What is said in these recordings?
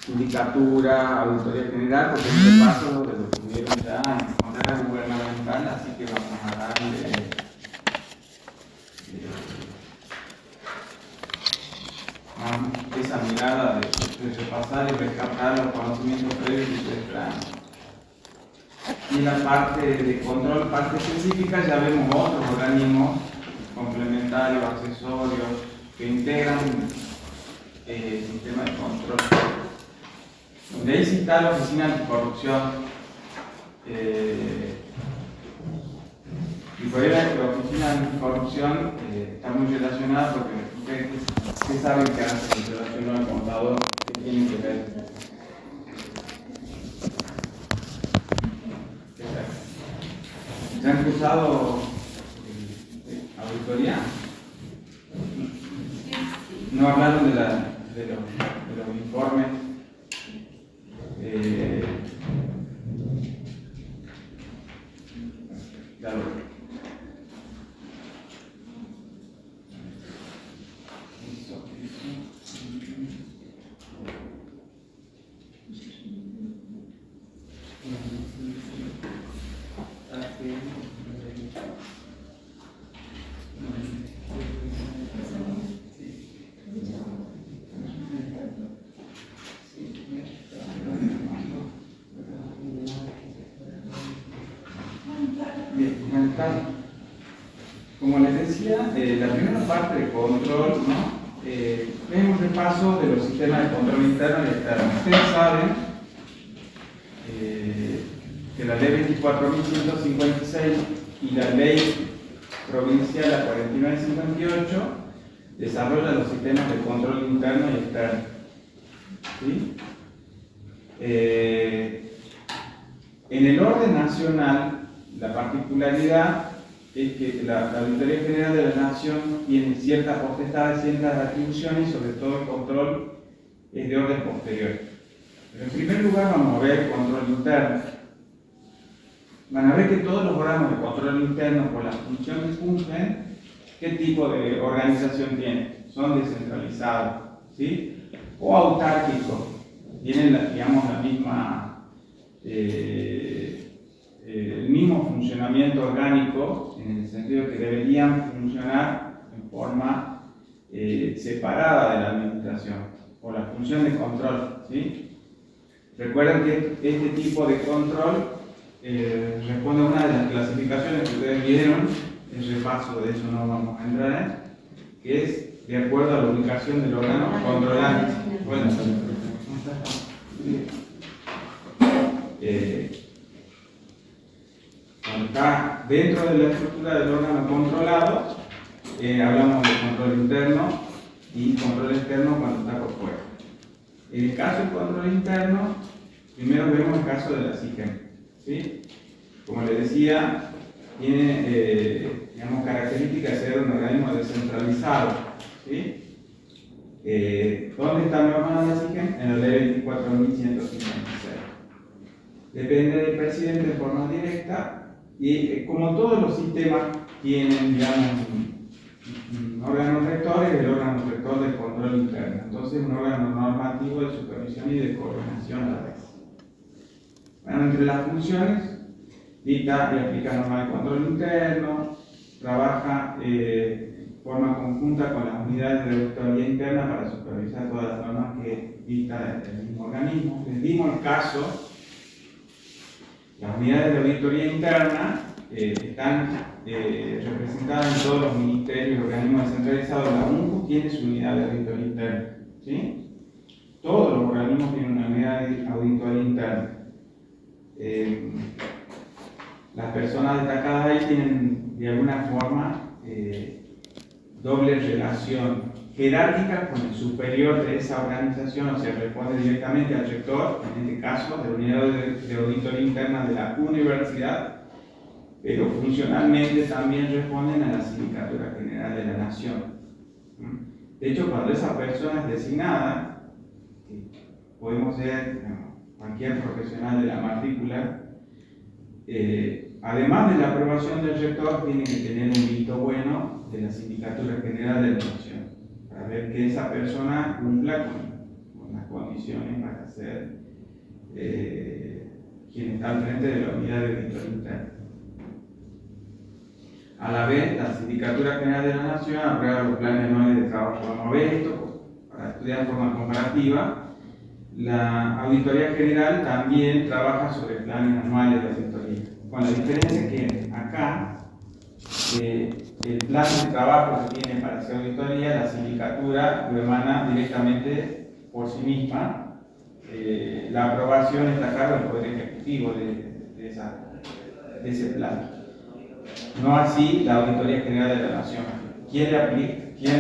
Judicatura, auditoría general, porque es el paso de lo que tuvieron ya en manera gubernamental, así que vamos a darle esa mirada de repasar y rescatar los conocimientos previos y ustedes traen. Y en la parte de control, parte específica, ya vemos otros organismos complementarios, accesorios, que integran el sistema de control. De ahí sí está la Oficina Anticorrupción. Y por ahí la Oficina Anticorrupción está muy relacionada porque ustedes saben que hace en relación al contador que tiene que ver. ¿Se han cruzado auditoría? No hablaron de los informes. Claro. Como les decía, la primera parte de control, ¿no? Es un repaso de los sistemas de control interno y externo. Ustedes saben que la ley 24.156 y la ley provincial la 4958 desarrollan los sistemas de control interno y externo. ¿Sí? En el orden nacional, la particularidad es que la Auditoría General de la Nación tiene ciertas potestades, ciertas atribuciones y sobre todo el control es de orden posterior. Pero en primer lugar vamos a ver el control interno. Van a ver que todos los órganos de control interno, por la función que cumplen, ¿qué tipo de organización tienen? Son descentralizados, ¿sí? O autárquicos. Tienen, digamos, la misma, el mismo funcionamiento orgánico, en el sentido que deberían funcionar en forma separada de la administración, por la función de control, ¿sí? Recuerden que este tipo de control responde a una de las clasificaciones que ustedes vieron, el repaso de eso no vamos a entrar, que es de acuerdo a la ubicación del órgano controlante. Bueno, cuando está dentro de la estructura del órgano controlado, hablamos de control interno y control externo cuando está por fuera. En el caso del control interno, primero vemos el caso de la SIGEM, ¿sí? Como les decía, tiene digamos, características de ser un organismo descentralizado, ¿sí? ¿Dónde está normada la SIGEM? En la ley 24.156. Depende del presidente de forma directa y como todos los sistemas tienen, digamos, un órgano rector, es el órgano rector del control interno. Entonces, un órgano normativo de supervisión y de coordinación a la vez. Bueno, entre las funciones, dicta y aplica normas de control interno, trabaja de forma conjunta con las unidades de auditoría interna para supervisar todas las normas que dicta el mismo organismo. Les dimos el caso, las unidades de auditoría interna están representadas en todos los ministerios y organismos descentralizados. La UNCO tiene su unidad de auditoría interna, ¿sí? Todos los organismos tienen una unidad de auditoría interna. Las personas destacadas ahí tienen de alguna forma doble relación jerárquica con el superior de esa organización, o sea, responde directamente al rector, en este caso, de la unidad de auditoría interna de la universidad, pero funcionalmente también responden a la Sindicatura General de la Nación. De hecho, cuando esa persona es designada, que podemos ser cualquier profesional de la matrícula, además de la aprobación del rector, tiene que tener un visto bueno de la Sindicatura General de la Nación, para ver que esa persona cumpla con las condiciones para ser quien está al frente de la unidad de auditoría interna. A la vez, la Sindicatura General de la Nación aprueba los planes anuales de trabajo. Vamos a ver esto para estudiar de forma comparativa. La Auditoría General también trabaja sobre planes anuales de auditoría, con la diferencia que acá el plan de trabajo que tiene para hacer auditoría, la sindicatura lo emana directamente por sí misma. La aprobación está a cargo del Poder Ejecutivo de ese plan. No así la Auditoría General de la Nación. ¿Quién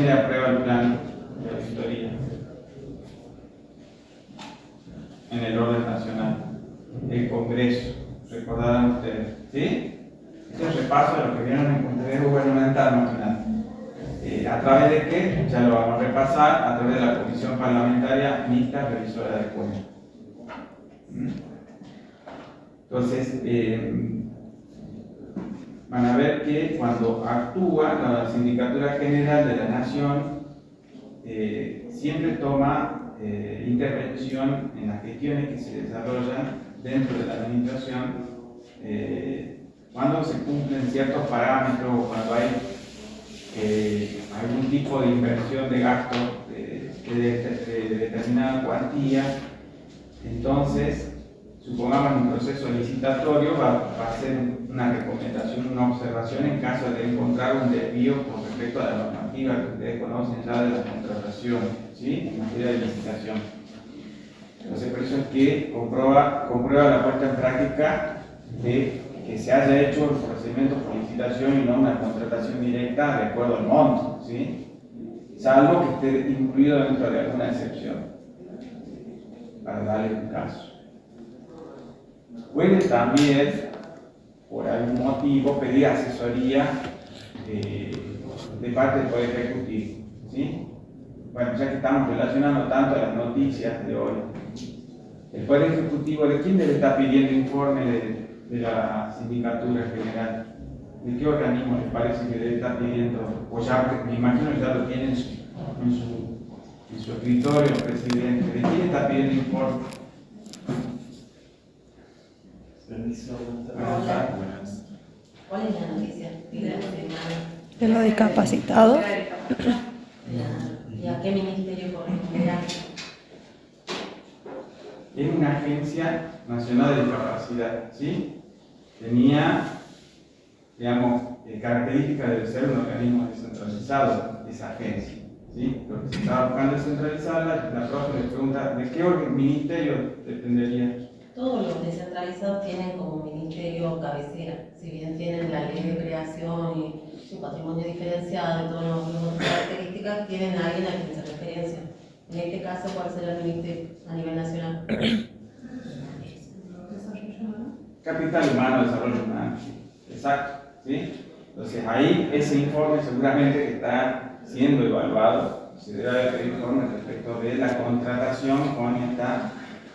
le aprueba el plan de auditoría? En el orden nacional, el Congreso, recordarán ustedes, ¿sí? Este es el repaso de lo que vieron en el contenido gubernamental nacional. ¿A través de qué? Ya lo vamos a repasar, a través de la Comisión Parlamentaria Mixta Revisora de Cuentas. Entonces, van a ver que cuando actúa la Sindicatura General de la Nación, siempre toma intervención en las gestiones que se desarrollan dentro de la administración cuando se cumplen ciertos parámetros, cuando hay algún tipo de inversión de gasto de determinada cuantía. Entonces, supongamos en un proceso licitatorio va a hacer una recomendación, una observación en caso de encontrar un desvío con respecto a la normativa que ustedes conocen ya de la contratación, ¿sí? En materia de licitación. Entonces, por eso es que comprueba la puesta en práctica de que se haya hecho el procedimiento por licitación y no una contratación directa de acuerdo al monto, ¿sí? Salvo que esté incluido dentro de alguna excepción, para darle un caso. Puede también, por algún motivo, pedir asesoría de parte del Poder Ejecutivo, ¿sí? Bueno, ya que estamos relacionando tanto las noticias de hoy, el Poder Ejecutivo, ¿de quién debe estar pidiendo informe de la Sindicatura General? ¿De qué organismo les parece que debe estar pidiendo? Pues ya, me imagino que ya lo tienen en su escritorio, presidente. ¿De quién está pidiendo informe? ¿Cuál es la noticia? De los discapacitados. ¿Y a qué ministerio corresponderá? Es una agencia nacional de discapacidad, ¿sí? Tenía, digamos, características de ser un organismo descentralizado, esa agencia, ¿sí? Lo que se estaba buscando descentralizarla, la profe le pregunta, ¿de qué ministerio dependería? Todos los descentralizados tienen como ministerio cabecera, si bien tienen la ley de creación y su patrimonio diferenciado y todas las características, tienen a alguien a quien se referencia. En este caso, ¿cuál será el ministerio a nivel nacional? Capital humano, desarrollo humano, exacto, ¿sí? Entonces ahí ese informe seguramente que está siendo evaluado, se debe haber pedido informe respecto de la contratación con esta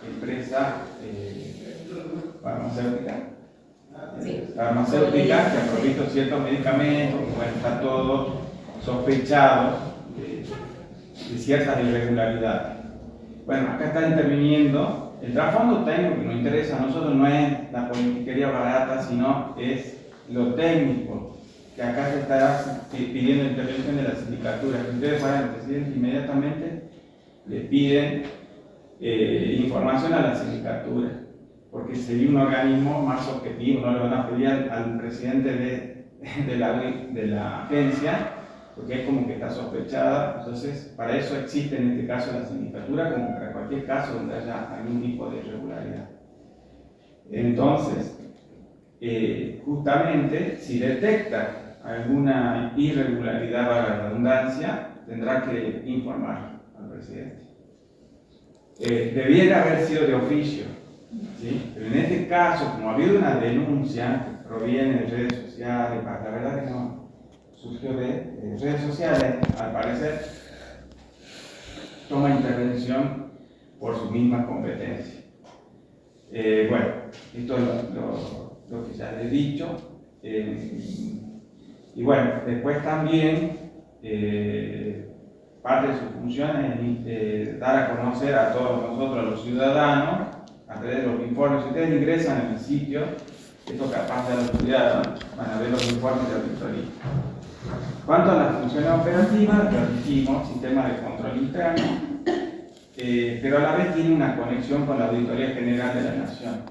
empresa farmacéutica. Sí. Farmacéutica que ha provisto ciertos medicamentos, que bueno, está todo sospechado de ciertas irregularidades. Bueno, acá está interviniendo. El trasfondo técnico que nos interesa a nosotros no es la politiquería barata, sino es lo técnico, que acá se está pidiendo intervención de la sindicatura. Si ustedes vayan al presidente, inmediatamente le piden información a la sindicatura, porque sería un organismo más objetivo, no le van a pedir al presidente de la agencia, porque es como que está sospechada. Entonces, para eso existe en este caso la sindicatura, como para cualquier caso donde haya algún tipo de irregularidad. Entonces, justamente, si detecta alguna irregularidad, para la redundancia, tendrá que informar al presidente. Debiera haber sido de oficio, ¿sí? Pero en este caso, como ha habido una denuncia que proviene de redes sociales, la verdad que no surgió de redes sociales, al parecer toma intervención por su misma competencia. Bueno, esto es lo que ya les he dicho. Y bueno, después también parte de su función es dar a conocer a todos nosotros, a los ciudadanos, a través de los informes. Si ustedes ingresan en el sitio, esto capaz de la estudiar, van a ver los informes de auditoría. Cuanto a las funciones operativas, lo dijimos, sistema de control interno, pero a la vez tiene una conexión con la Auditoría General de la Nación.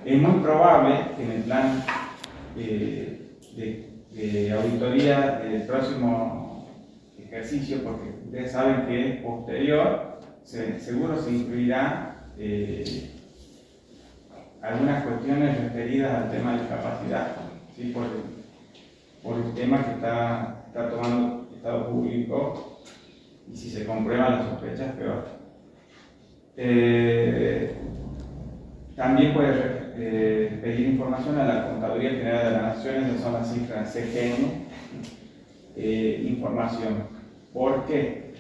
Es muy probable que en el plan de auditoría del próximo ejercicio, porque ustedes saben que es posterior, seguro se incluirá algunas cuestiones referidas al tema de discapacidad, ¿sí? por el tema que está tomando el Estado público, y si se comprueban las sospechas, peor. También puede pedir información a la Contaduría General de la Nación, esas son las cifras CGN, información. ¿Por qué?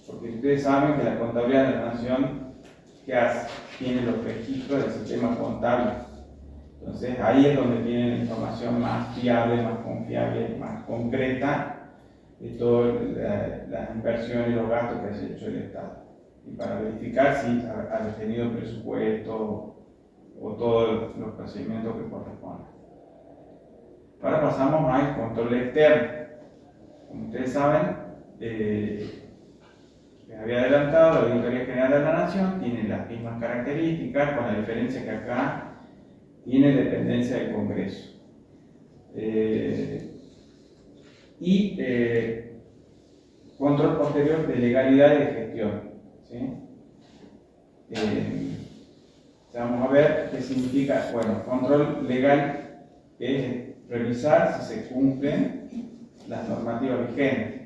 Porque ustedes saben que la Contaduría de la Nación, ¿qué hace? Tiene los registros del sistema contable. Entonces ahí es donde tienen la información más fiable, más confiable, más concreta de todas las inversiones y los gastos que ha hecho el Estado. Y para verificar si ha detenido presupuesto o todos los procedimientos que corresponden. Ahora pasamos al control externo. Como ustedes saben, les había adelantado, la Auditoría General de la Nación tiene las mismas características, con la diferencia que acá tiene dependencia del Congreso. Control posterior de legalidad y de gestión. ¿Sí? Vamos a ver qué significa. Bueno, control legal es revisar si se cumplen las normativas vigentes.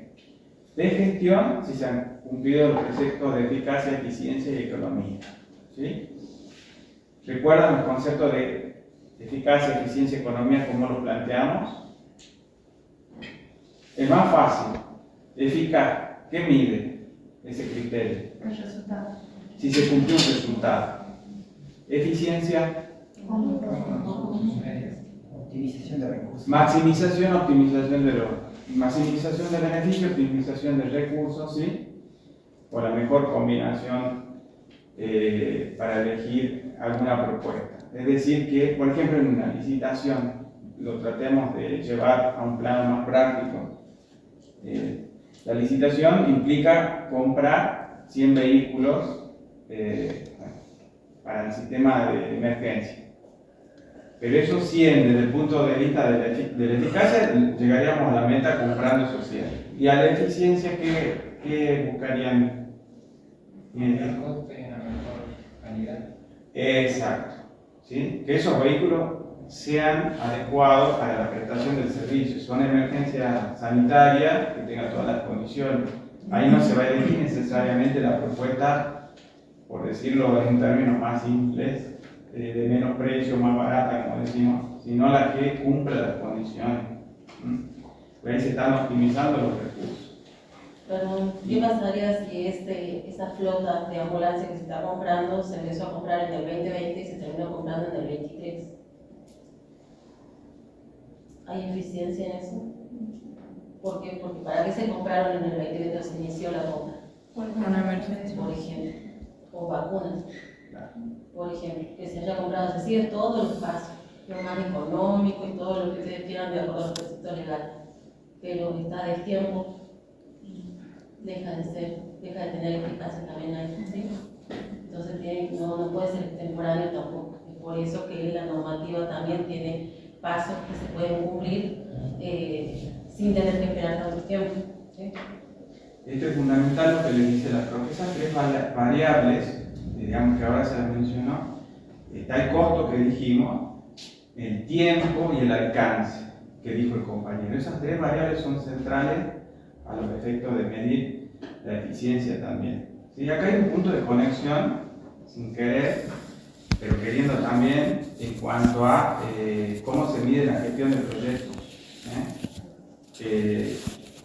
De gestión, si se han cumplido los preceptos de eficacia, eficiencia y economía. ¿Sí? ¿Recuerdan el concepto de eficacia, eficiencia y economía como lo planteamos? El más fácil, eficaz, ¿qué mide ese criterio? El resultado. Si se cumplió un resultado. Eficiencia, Optimización de recursos. maximización, optimización maximización de beneficios, optimización de recursos, ¿sí? O la mejor combinación para elegir alguna propuesta. Es decir, que, por ejemplo, en una licitación, lo tratemos de llevar a un plano más práctico. La licitación implica comprar 100 vehículos para el sistema de emergencia. Pero esos 100, desde el punto de vista de la eficacia, llegaríamos a la meta comprando esos 100. Y a la eficiencia, ¿qué buscarían? El costo y una mejor calidad. Exacto. ¿Sí? Que esos vehículos sean adecuados para la prestación del servicio. Son emergencias sanitarias que tengan todas las condiciones. Ahí no se va a elegir necesariamente la propuesta, por decirlo en términos más simples, de menos precio, más barata, como decimos, sino la que cumple las condiciones. Pues ahí se están optimizando los recursos. Pero, ¿qué pasaría si esa flota de ambulancia que se está comprando se empezó a comprar en el 2020 y se terminó comprando en el 23? ¿Hay eficiencia en eso? ¿Por qué? Porque ¿para qué se compraron en el 2020 se inició la compra? Una emergencia. Por ejemplo, o vacunas, por ejemplo, que se haya comprado, se sigue todo el paso, lo más económico y todo lo que ustedes quieran de acuerdo a los preceptos legales, pero está del tiempo, deja de tener eficacia también ahí, ¿sí? Entonces no puede ser extemporáneo tampoco, es por eso que la normativa también tiene pasos que se pueden cumplir sin tener que esperar tanto tiempo, ¿sí? Esto es fundamental lo que les dice la profe. Esas tres variables, digamos que ahora se las mencionó, está el costo que dijimos, el tiempo y el alcance que dijo el compañero. Esas tres variables son centrales a los efectos de medir la eficiencia también. ¿Sí? Acá hay un punto de conexión, sin querer, pero queriendo también, en cuanto a cómo se mide la gestión de proyectos.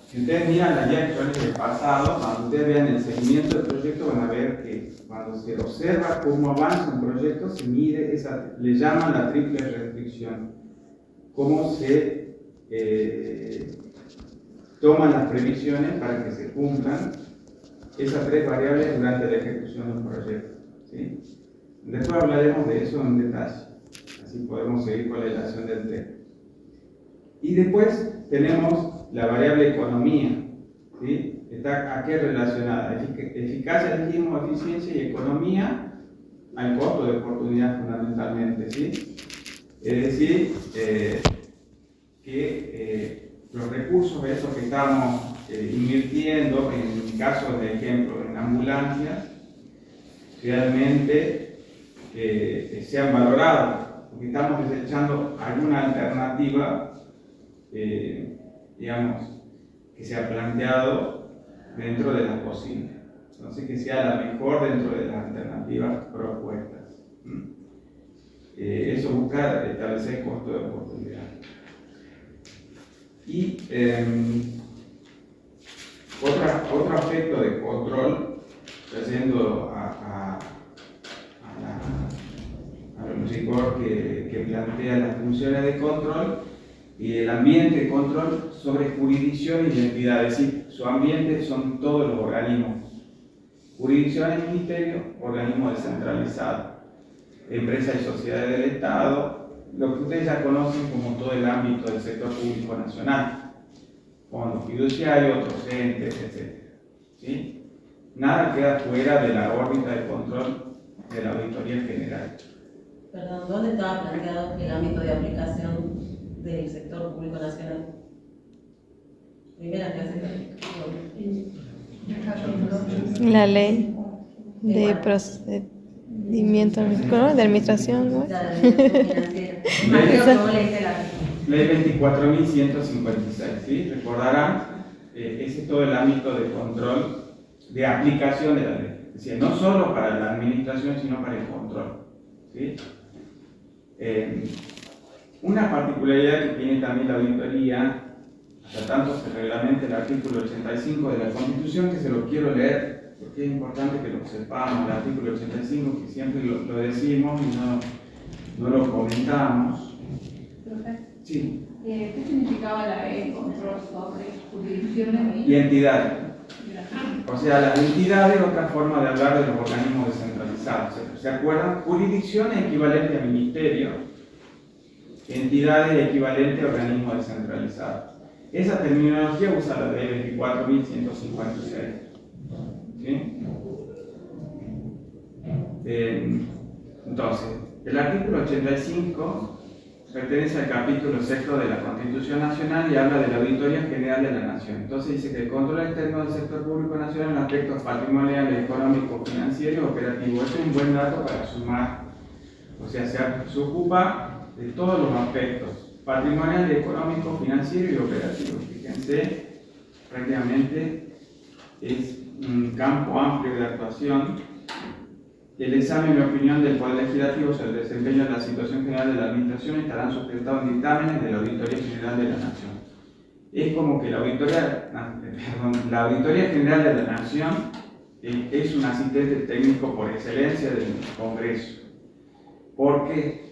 Si ustedes miran la guía actual del pasado, cuando ustedes vean el seguimiento del proyecto, van a ver que cuando se observa cómo avanza un proyecto, se mide, le llaman la triple restricción. Cómo se toman las previsiones para que se cumplan esas tres variables durante la ejecución del proyecto, ¿sí? Después hablaremos de eso en detalle, así podemos seguir con la relación del tema. Y después tenemos la variable economía, ¿sí? Está aquí relacionada, eficacia, dijimos, eficiencia y economía al costo de oportunidad fundamentalmente, ¿sí? Es decir, que los recursos esos que estamos invirtiendo, en mi caso de ejemplo en ambulancias, realmente sean valorados, porque estamos desechando alguna alternativa, digamos, que se ha planteado dentro de las posibles. Entonces, que sea la mejor dentro de las alternativas propuestas. Eso busca establecer costo de oportunidad. Y otro aspecto de control, trayendo a los rigor que plantea las funciones de control y el ambiente de control sobre jurisdicción y identidad, es decir, su ambiente son todos los organismos. Jurisdicción es ministerio, organismo descentralizado, empresas y sociedades del Estado, lo que ustedes ya conocen como todo el ámbito del sector público nacional, fondos fiduciarios, otros entes, etc. ¿Sí? Nada queda fuera de la órbita de control de la Auditoría General. Perdón, ¿dónde estaba planteado el ámbito de aplicación del sector público nacional? Primera clase de La ley de procedimiento, ¿no? De administración, ¿no? la administración financiera. Imagino que vos leíste la Ley 24.156, ¿sí? Recordarán, ese es todo el ámbito de control, de aplicación de la ley. Es decir, no solo para la administración, sino para el control, ¿sí? Una particularidad que tiene también la auditoría, hasta tanto se reglamente el artículo 85 de la Constitución, que se lo quiero leer, porque es importante que lo sepamos, el artículo 85, que siempre lo decimos y no lo comentamos. Profe, Sí. ¿qué significaba la ley de control sobre jurisdicciones Y entidades. O sea, las entidades es otra forma de hablar de los organismos descentralizados. ¿Se acuerdan? Jurisdicción es equivalente a ministerio, entidades equivalente a organismos descentralizados. Esa terminología usa la ley 24.156. ¿Sí? Entonces, el artículo 85 pertenece al capítulo 6 de la Constitución Nacional y habla de la Auditoría General de la Nación. Entonces dice que el control externo del sector público nacional en aspectos patrimoniales, económicos, financieros y operativos. Este es un buen dato para sumar. O sea, se ocupa de todos los aspectos patrimonial, económico, financiero y operativo. Fíjense, prácticamente es un campo amplio de actuación. El examen y opinión del Poder Legislativo sobre el desempeño de la situación general de la Administración estarán sustentados en dictámenes de la Auditoría General de la Nación. Es como que la Auditoría General de la Nación es un asistente técnico por excelencia del Congreso. ¿Por qué?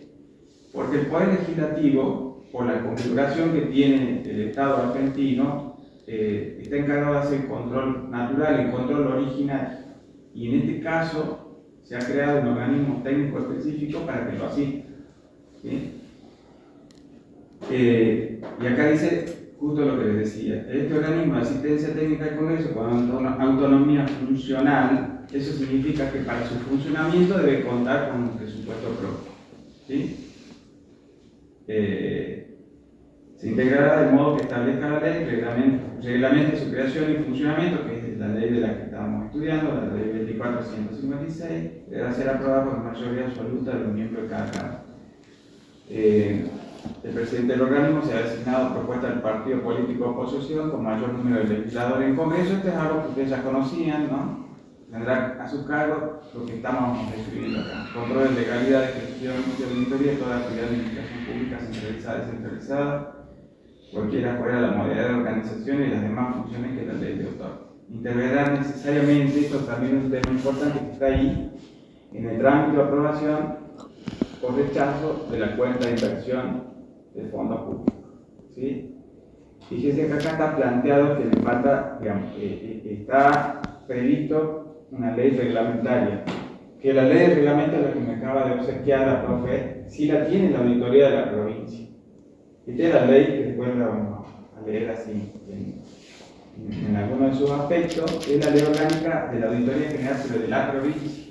Porque el Poder Legislativo, por la configuración que tiene el Estado argentino, está encargado de hacer el control natural, el control original. Y en este caso se ha creado un organismo técnico específico para que lo asista. ¿Sí? Y acá dice justo lo que les decía. Este organismo de asistencia técnica del Congreso con autonomía funcional, eso significa que para su funcionamiento debe contar con un presupuesto propio. ¿Sí? Se integrará de modo que establezca la ley, reglamente su creación y funcionamiento, que es la ley de la que estábamos estudiando, la ley 24.156, deberá ser aprobada por la mayoría absoluta de los miembros de cada Cámara. El presidente del organismo se ha designado a propuesta del partido político de oposición con mayor número de legisladores en Congreso. Este es algo que ustedes ya conocían, ¿no? Tendrá a su cargo lo que estamos describiendo acá: control de legalidad, de gestión y auditoría de toda actividad de administración pública centralizada y descentralizada, cualquiera fuera la modalidad de organización y las demás funciones que la ley le otorga. Intervendrá necesariamente, esto también es un tema importante que está ahí, en el trámite de aprobación o rechazo de la cuenta de inversión del fondo público. ¿Sí? Fíjese que acá está planteado que le falta, digamos, está previsto una ley reglamentaria, que la ley reglamentaria, la que me acaba de obsequiar la profe, sí la tiene la auditoría de la provincia. Esta es la ley que después la vamos a leer así en algunos de sus aspectos, es la ley orgánica de la auditoría general, pero de la provincia.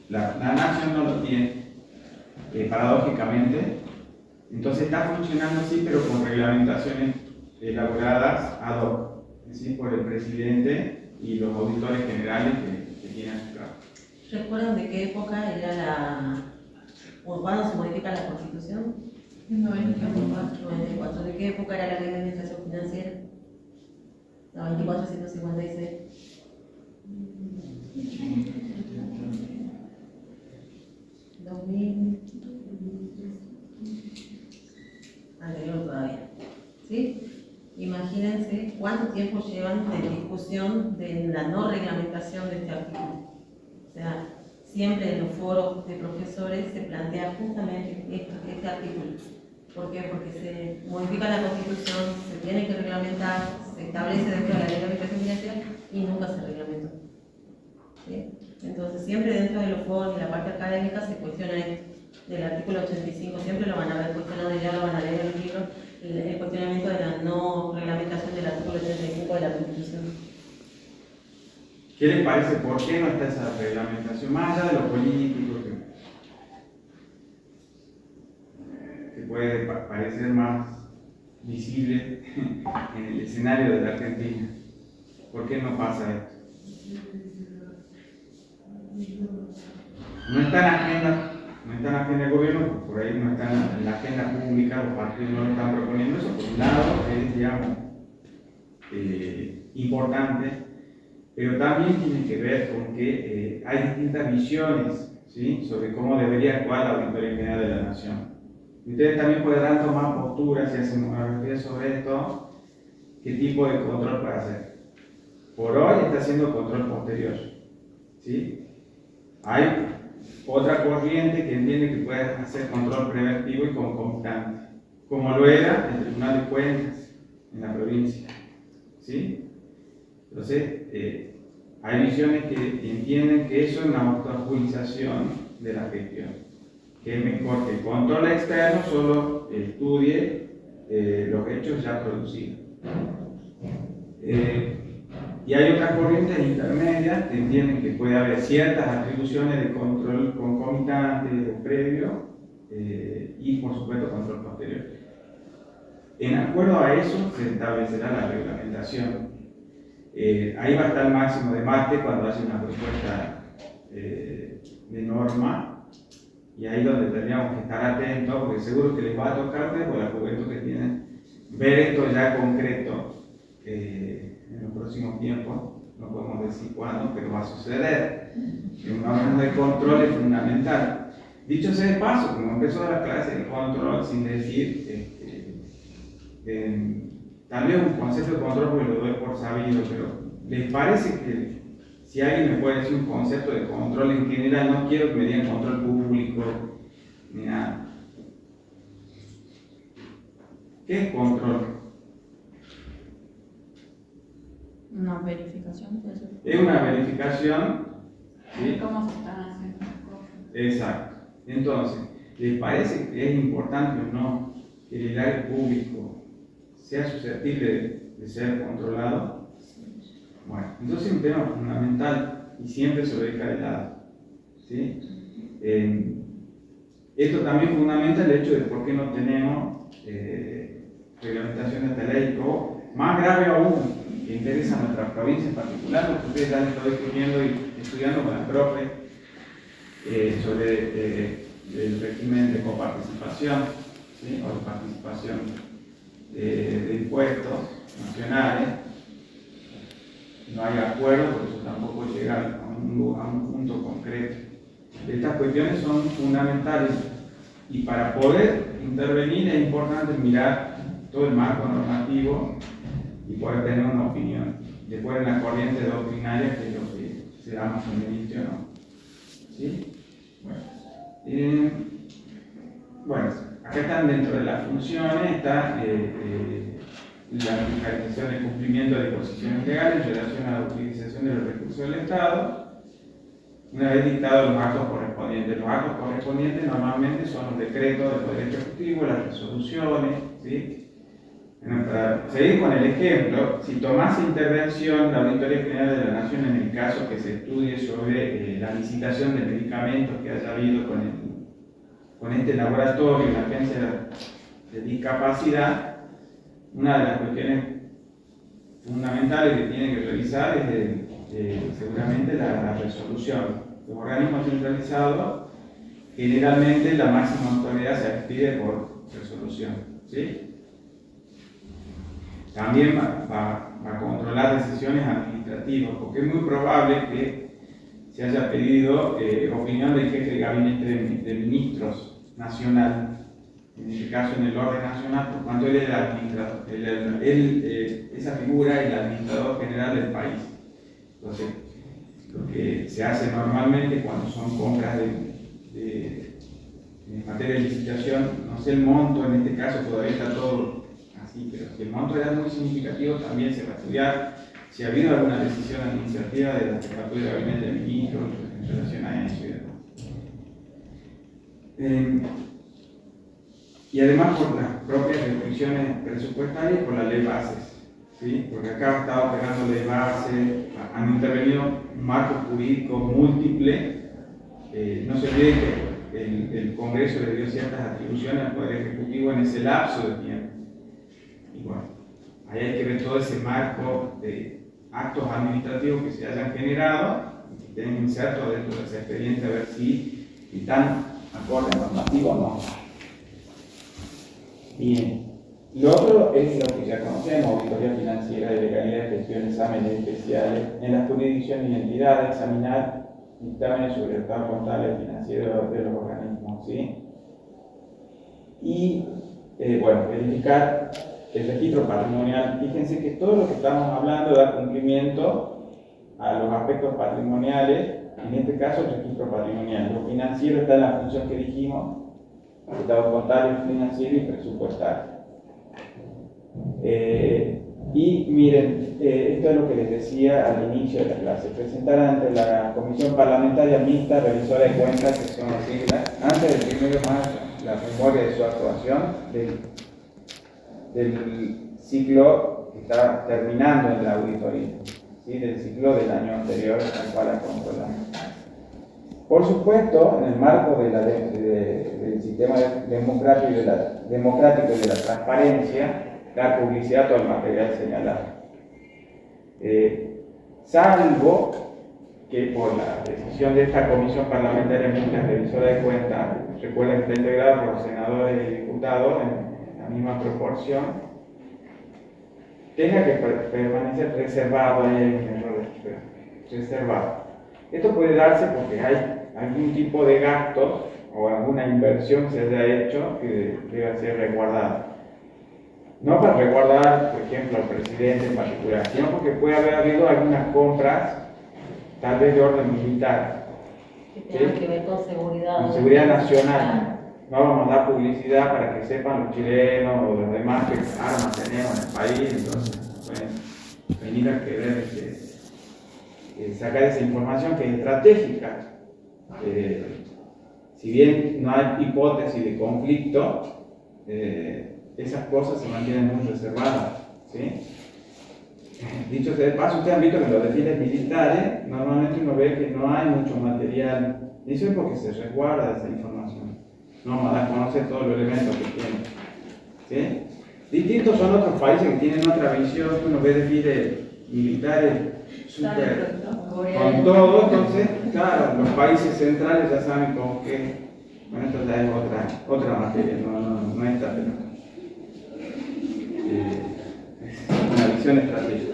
La nación no lo tiene, paradójicamente. Entonces está funcionando así, pero con reglamentaciones elaboradas ad hoc, es decir, por el presidente y los auditores generales que tienen a su cargo. ¿Recuerdan de qué época era o cuándo se modifica la Constitución? En 94. 94. ¿De qué época era la ley de administración financiera? La 2456. Anterior todavía. ¿Sí? Imagínense cuánto tiempo llevan de discusión de la no reglamentación de este artículo. O sea, siempre en los foros de profesores se plantea justamente este artículo. ¿Por qué? Porque se modifica la Constitución, se tiene que reglamentar, se establece dentro de la ley de administración financiera y nunca se reglamentó. ¿Sí? Entonces, siempre dentro de los foros y la parte académica se cuestiona esto. Del artículo 85, siempre lo van a ver cuestionado y ya lo van a leer en los libros, el cuestionamiento de la no reglamentación del artículo 85 de la Constitución. ¿Qué les parece? ¿Por qué no está esa reglamentación? Más allá de lo político, que puede parecer más visible en el escenario de la Argentina. ¿Por qué no pasa esto? No está en la agenda. No está en la agenda del gobierno, por ahí no está en la agenda pública, los partidos no lo están proponiendo. Eso, por un lado, es, digamos, importante, pero también tiene que ver con que hay distintas visiones, ¿sí?, sobre cómo debería actuar la Auditoría General de la Nación. Y ustedes también podrán tomar posturas si hacen una reflexión sobre esto, qué tipo de control puede hacer. Por hoy está haciendo control posterior, ¿sí? Hay otra corriente que entiende que puede hacer control preventivo y concomitante, como lo era el Tribunal de Cuentas en la provincia, ¿sí? Entonces, hay visiones que entienden que eso es una autojudización de la gestión, que es mejor que el control externo solo estudie los hechos ya producidos. Y hay otras corrientes intermedias que entienden que puede haber ciertas atribuciones de control concomitante o previo y, por supuesto, control posterior. En acuerdo a eso se establecerá la reglamentación. Ahí va a estar el máximo de Marte cuando hace una propuesta de norma, y ahí es donde tendríamos que estar atentos, porque seguro que les va a tocar, por la juventud que tienen, ver esto ya concreto. En los próximos tiempos, no podemos decir cuándo, pero va a suceder. Un órgano de control es fundamental. Dicho sea de paso, como empezó la clase de control, sin decir, tal vez un concepto de control porque lo doy por sabido, pero ¿les parece que si alguien me puede decir un concepto de control en general, no quiero que me digan control público ni nada? ¿Qué es control? Una verificación, puede ser. Es una verificación, ¿sí? ¿Cómo se están haciendo las cosas? Exacto. Entonces, ¿les parece que es importante o no que el área público sea susceptible de ser controlado? Bueno, entonces es un tema fundamental y siempre se lo deja de lado, ¿sí? Esto también fundamenta el hecho de por qué no tenemos reglamentación de esta ley, o más grave aún, que interesa a nuestra provincia en particular, porque ustedes ya han estado discutiendo y estudiando con la profe sobre el régimen de coparticipación, ¿sí?, o de participación de impuestos nacionales. No hay acuerdo, por eso tampoco llega a un punto concreto. Estas cuestiones son fundamentales y para poder intervenir es importante mirar todo el marco normativo y poder tener una opinión. Después en la corriente doctrinaria, que es lo que se da más conveniente o no. ¿Sí? Bueno, acá están dentro de las funciones, está la fiscalización del cumplimiento de disposiciones legales en relación a la utilización de los recursos del Estado, una vez dictados los actos correspondientes. Los actos correspondientes normalmente son los decretos del Poder Ejecutivo, las resoluciones, ¿sí? Bueno, para seguir con el ejemplo, si tomase intervención la Auditoría General de la Nación en el caso que se estudie sobre la licitación de medicamentos que haya habido con este laboratorio, la agencia de discapacidad, una de las cuestiones fundamentales que tiene que revisar es seguramente la resolución. Los organismos centralizados, generalmente la máxima autoridad se expide por resolución, ¿sí? También va a controlar decisiones administrativas, porque es muy probable que se haya pedido opinión del jefe de gabinete de ministros nacional, en este caso en el orden nacional, por cuanto él es el administrador, esa figura es el administrador general del país. Entonces, lo que se hace normalmente cuando son compras en materia de licitación, no sé el monto, en este caso todavía está todo así, pero si el monto era muy significativo, también se va a estudiar si ha habido alguna decisión administrativa de la Jefatura de Gabinete de Ministros en relación a eso y demás. Y además por las propias restricciones presupuestarias y por la ley bases, ¿sí? Porque acá está operando ley base, han intervenido marcos jurídicos múltiples. No se olvide que el Congreso le dio ciertas atribuciones al Poder Ejecutivo en ese lapso de tiempo. Y bueno, ahí hay que ver todo ese marco de actos administrativos que se hayan generado y que estén insertos dentro de ese expediente a ver si están acorde a normativo o no. Bien. Lo otro es lo que ya conocemos: auditoría financiera, de legalidad, gestión, exámenes especiales en las jurisdicciones y entidades, examinar dictámenes sobre el estado contable y financiero de los organismos, ¿sí? Y, bueno, verificar el registro patrimonial. Fíjense que todo lo que estamos hablando da cumplimiento a los aspectos patrimoniales, en este caso el registro patrimonial. Lo financiero está en la función que dijimos: estado contable, financiero y presupuestario. Y miren, esto es lo que les decía al inicio de la clase: presentar ante la Comisión Parlamentaria Mixta Revisora de Cuentas, que son las siglas, antes del 1 de marzo, la memoria de su actuación del ciclo que está terminando en la auditoría, ¿sí? Del ciclo del año anterior al cual la controlamos. Por supuesto, en el marco del sistema democrático y de la transparencia, dar publicidad a todo el material señalado. Salvo que por la decisión de esta Comisión Parlamentaria Mixta Revisora de Cuentas, recuerden que está integrada por senadores y diputados en la misma proporción, tenga que permanecer reservado, reservado. Esto puede darse porque hay algún tipo de gasto o alguna inversión que se haya hecho que debe ser resguardada. No para resguardar, por ejemplo, al presidente en particular, sino porque puede haber habido algunas compras, tal vez de orden militar, que tengan que ver con seguridad. Con seguridad nacional. No vamos a dar publicidad para que sepan los chilenos o los demás que armas tenemos en el país, entonces pueden venir a querer sacar esa información que es estratégica. Si bien no hay hipótesis de conflicto, esas cosas se mantienen muy reservadas, ¿sí? Dicho sea de paso, ustedes han visto que en los desfiles militares normalmente uno ve que no hay mucho material. Eso es porque se resguarda esa información. No vamos a dar a conocer todos los elementos que tienen, ¿sí? Distintos son otros países que tienen otra visión. Uno ve desfiles militares súper con todo. Entonces, claro, los países centrales ya saben con qué. Bueno, esto ya es otra materia, no esta, pero una visión estratégica.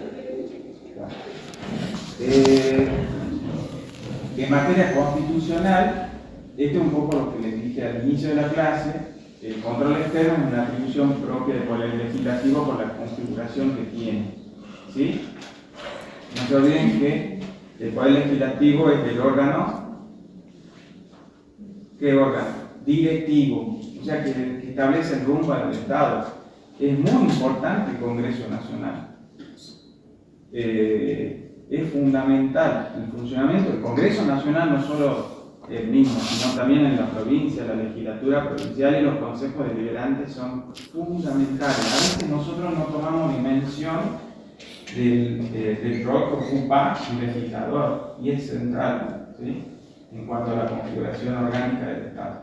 En materia constitucional, esto es un poco lo que les dije al inicio de la clase: el control externo es una atribución propia del Poder Legislativo por la configuración que tiene, ¿sí? No se olviden que el Poder Legislativo es el órgano, ¿qué órgano? Directivo, o sea, que establece el rumbo del Estado. es muy importante el Congreso Nacional. Es fundamental el funcionamiento del Congreso Nacional, no solo el mismo, sino también en la provincia, la legislatura provincial y los consejos deliberantes son fundamentales. A veces nosotros no tomamos dimensión del rol que ocupa un legislador, y es central, ¿sí?, en cuanto a la configuración orgánica del Estado.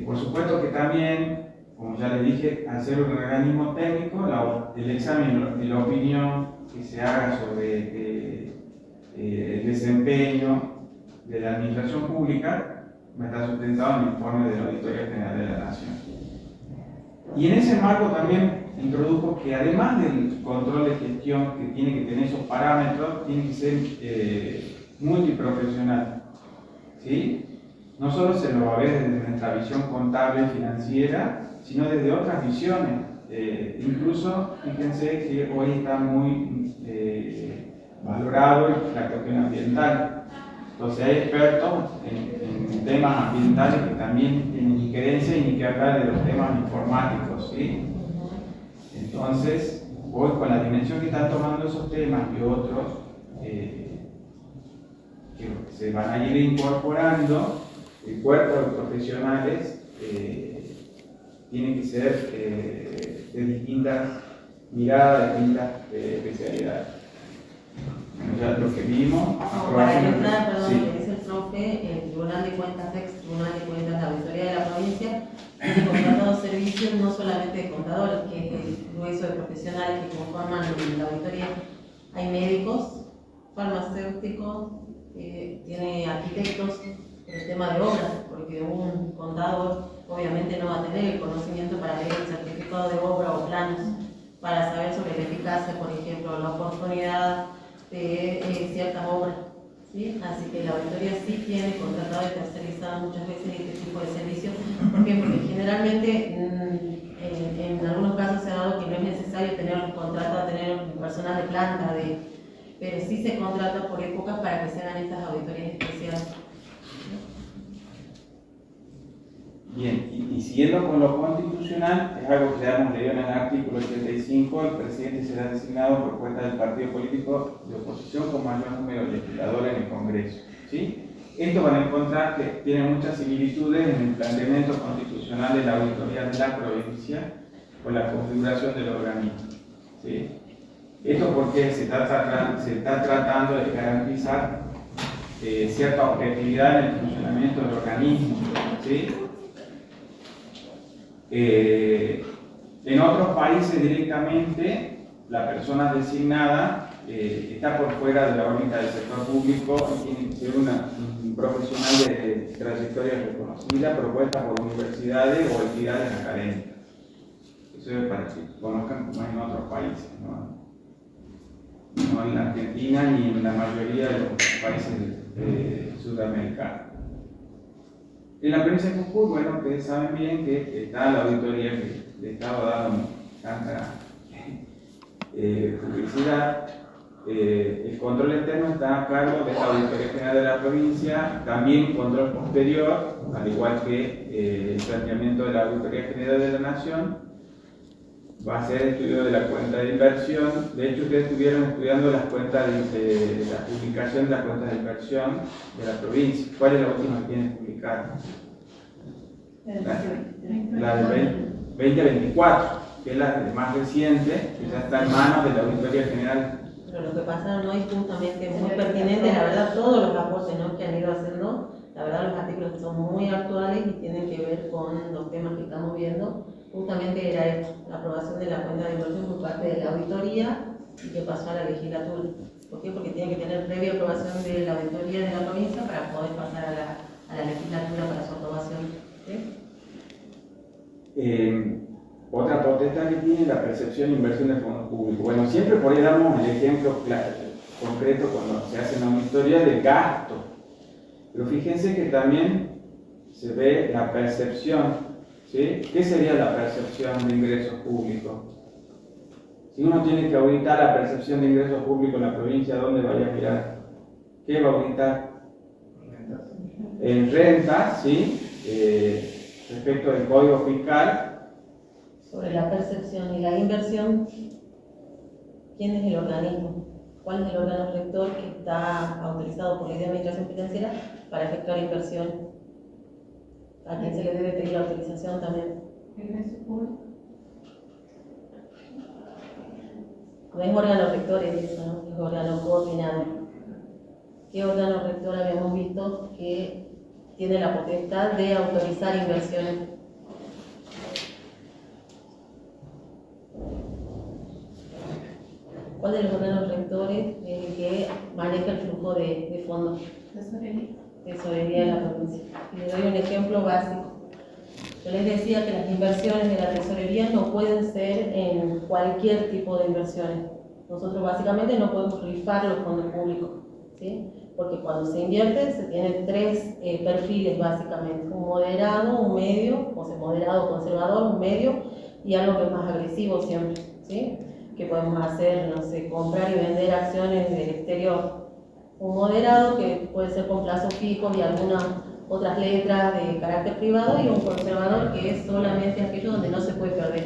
Por supuesto que también, como ya les dije, al ser un organismo técnico, el examen y la opinión que se haga sobre el desempeño de la administración pública va a estar sustentado en el informe de la Auditoría General de la Nación. Y en ese marco también introdujo que además del control de gestión que tiene que tener esos parámetros, tiene que ser multiprofesional, ¿sí? No solo se lo va a ver desde nuestra visión contable financiera, sino desde otras visiones. Incluso, fíjense que hoy está muy valorado la cuestión ambiental. Entonces hay expertos en temas ambientales que también tienen injerencia y ni que hablar de los temas informáticos, ¿sí? Entonces, hoy con la dimensión que están tomando esos temas y otros que se van a ir incorporando, el cuerpo de profesionales tiene que ser de distintas miradas, de distintas especialidades. Ya lo que vimos, Para ilustrar, perdón, sí. lo que dice el profe, el Tribunal de Cuentas, ex Tribunal de Cuentas, la Auditoría de la Provincia, tiene contratados servicios no solamente de contadores, que es el grueso de profesionales que conforman la auditoría. Hay médicos, farmacéuticos, tiene arquitectos, el tema de obras, porque un contador obviamente no va a tener el conocimiento para leer el certificado de obra o planos, para saber sobre la eficacia, por ejemplo, la oportunidad de ciertas obras, ¿sí? Así que la auditoría sí tiene contratado y tercerizado muchas veces este tipo de servicios. ¿Por qué? Porque generalmente en algunos casos se ha dado que no es necesario tener los contratos, a tener personal de planta, pero sí se contrata por épocas para que se hagan estas auditorías especiales. Bien, y siguiendo con lo constitucional, es algo que ya hemos leído en el artículo 85, el presidente será designado por cuenta del partido político de oposición con mayor número de legisladores en el Congreso, ¿sí? Esto van a encontrar que tiene muchas similitudes en el planteamiento constitucional de la auditoría de la provincia con la configuración del organismo, ¿sí? Esto porque se está tratando de garantizar cierta objetividad en el funcionamiento del organismo, ¿sí? En otros países directamente la persona designada está por fuera de la órbita del sector público y tiene que ser un profesional de trayectoria reconocida propuesta por universidades o entidades académicas. Eso es para que conozcan como en otros países, no en la Argentina ni en la mayoría de los países sudamericanos. En la provincia de Jujuy, bueno, ustedes saben bien que está la auditoría que le estaba dando tanta publicidad. El control externo está a cargo de la Auditoría General de la Provincia, también control posterior, al igual que el planteamiento de la Auditoría General de la Nación, va a ser estudio de la cuenta de inversión. De hecho, ustedes estuvieron estudiando las cuentas de la publicación de las cuentas de inversión de la provincia. ¿Cuál es la última que tienen publicada? La de 2024, que es la más reciente, que ya está en manos de la Auditoría General. Pero lo que pasaron hoy justamente muy pertinente, la verdad, todos los aportes, ¿no?, que han ido haciendo, la verdad los artículos son muy actuales y tienen que ver con los temas que estamos viendo. Justamente era esto, la aprobación de la cuenta de inversión por parte de la auditoría y que pasó a la legislatura. ¿Por qué? Porque tiene que tener previa aprobación de la auditoría de la provincia para poder pasar a la legislatura para su aprobación, ¿sí? Otra potestad que tiene la percepción e inversión de fondos públicos. Bueno, siempre por ahí damos el ejemplo concreto cuando se hace una auditoría de gasto, pero fíjense que también se ve la percepción, ¿sí? ¿Qué sería la percepción de ingresos públicos? Si uno tiene que auditar la percepción de ingresos públicos en la provincia, ¿dónde vaya a mirar? ¿Qué va a auditar? En rentas, ¿sí? Respecto del código fiscal, Sobre la percepción y la inversión, ¿quién es el organismo? ¿Cuál es el órgano rector que está autorizado por ley de administración financiera para efectuar inversión? ¿A quién se le debe pedir la autorización también? Ingreso público. No es órgano rector, es eso, ¿no? Es órgano coordinador. ¿Qué órgano rector habíamos visto que tiene la potestad de autorizar inversiones? ¿Cuál de los órganos rectores es el que maneja el flujo de fondos? Tesorería de la provincia. Y les doy un ejemplo básico. Yo les decía que las inversiones de la tesorería no pueden ser en cualquier tipo de inversiones. Nosotros básicamente no podemos rifar los fondos públicos, ¿sí? Porque cuando se invierte se tienen tres perfiles básicamente: un moderado, un medio, o sea, moderado conservador, un medio, y algo que es más agresivo siempre, ¿sí? Que podemos hacer, no sé, comprar y vender acciones del exterior. Un moderado, que puede ser con plazos fijos y algunas otras letras de carácter privado, y un conservador, que es solamente aquello donde no se puede perder,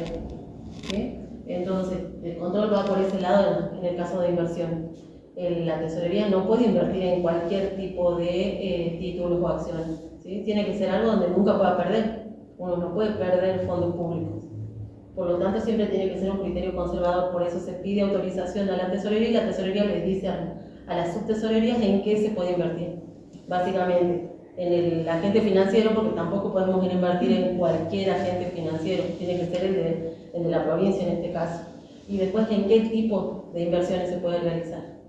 ¿sí? Entonces, el control va por ese lado en el caso de inversión. La tesorería no puede invertir en cualquier tipo de títulos o acciones, ¿sí? Tiene que ser algo donde nunca pueda perder. Uno no puede perder fondos públicos. Por lo tanto, siempre tiene que ser un criterio conservador. Por eso se pide autorización a la tesorería, y la tesorería le dice a las subtesorerías en qué se puede invertir. Básicamente, en el agente financiero, porque tampoco podemos ir a invertir en cualquier agente financiero, tiene que ser el de la provincia en este caso. Y después, en qué tipo de inversiones se puede realizar.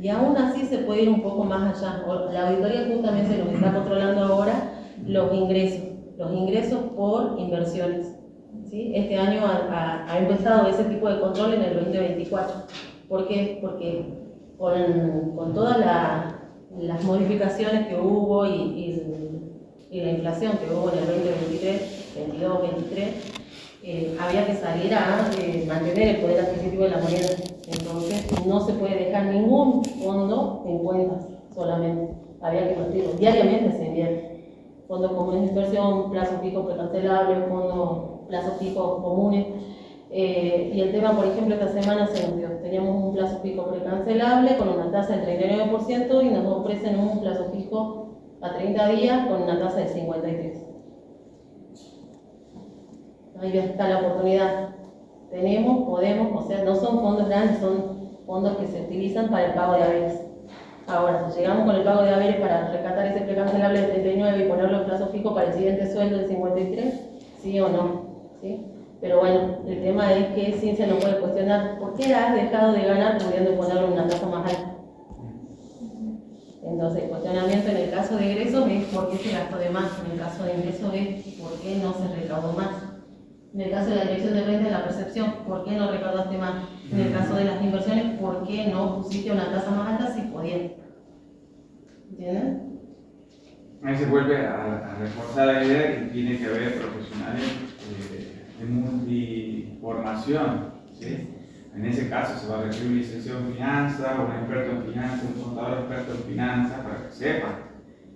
Y aún así se puede ir un poco más allá. La auditoría justamente lo que está controlando ahora, los ingresos por inversiones, ¿sí? Este año ha empezado ese tipo de control en el 2024. ¿Por qué? Porque con todas las modificaciones que hubo y la inflación que hubo en el 2023, 22, 23, había que salir a mantener el poder adquisitivo de la moneda. Entonces no se puede dejar ningún fondo en cuentas solamente, había que invertirlo. Diariamente se invierte. Fondos comunes de inversión, plazos fijos precancelables, fondos plazos fijos comunes. Y el tema, por ejemplo, esta semana se nos dio. Teníamos un plazo fijo precancelable con una tasa del 39% y nos ofrecen un plazo fijo a 30 días con una tasa del 53%. Ahí está la oportunidad. Tenemos, podemos, o sea, no son fondos grandes, son fondos que se utilizan para el pago de haberes. Ahora, si llegamos con el pago de haberes para rescatar ese precancelable del 39 y ponerlo en plazo fijo para el siguiente sueldo del 53, ¿sí o no? ¿Sí? Pero bueno, el tema es que Ciencia no puede cuestionar por qué has dejado de ganar pudiendo ponerlo en una tasa más alta. Entonces, el cuestionamiento en el caso de egresos es por qué se gastó de más, en el caso de ingresos es por qué no se recaudó más. En el caso de la dirección de renta, la percepción, ¿por qué no recaudaste más? En el caso de las inversiones, ¿por qué no pusiste una tasa más alta si podías? ¿Entienden? Ahí se vuelve a reforzar la idea que tiene que haber profesionales de multiformación, ¿sí? En ese caso se va a requerir un licenciado en finanzas, un experto en finanzas, un contador experto en finanzas, para que sepa,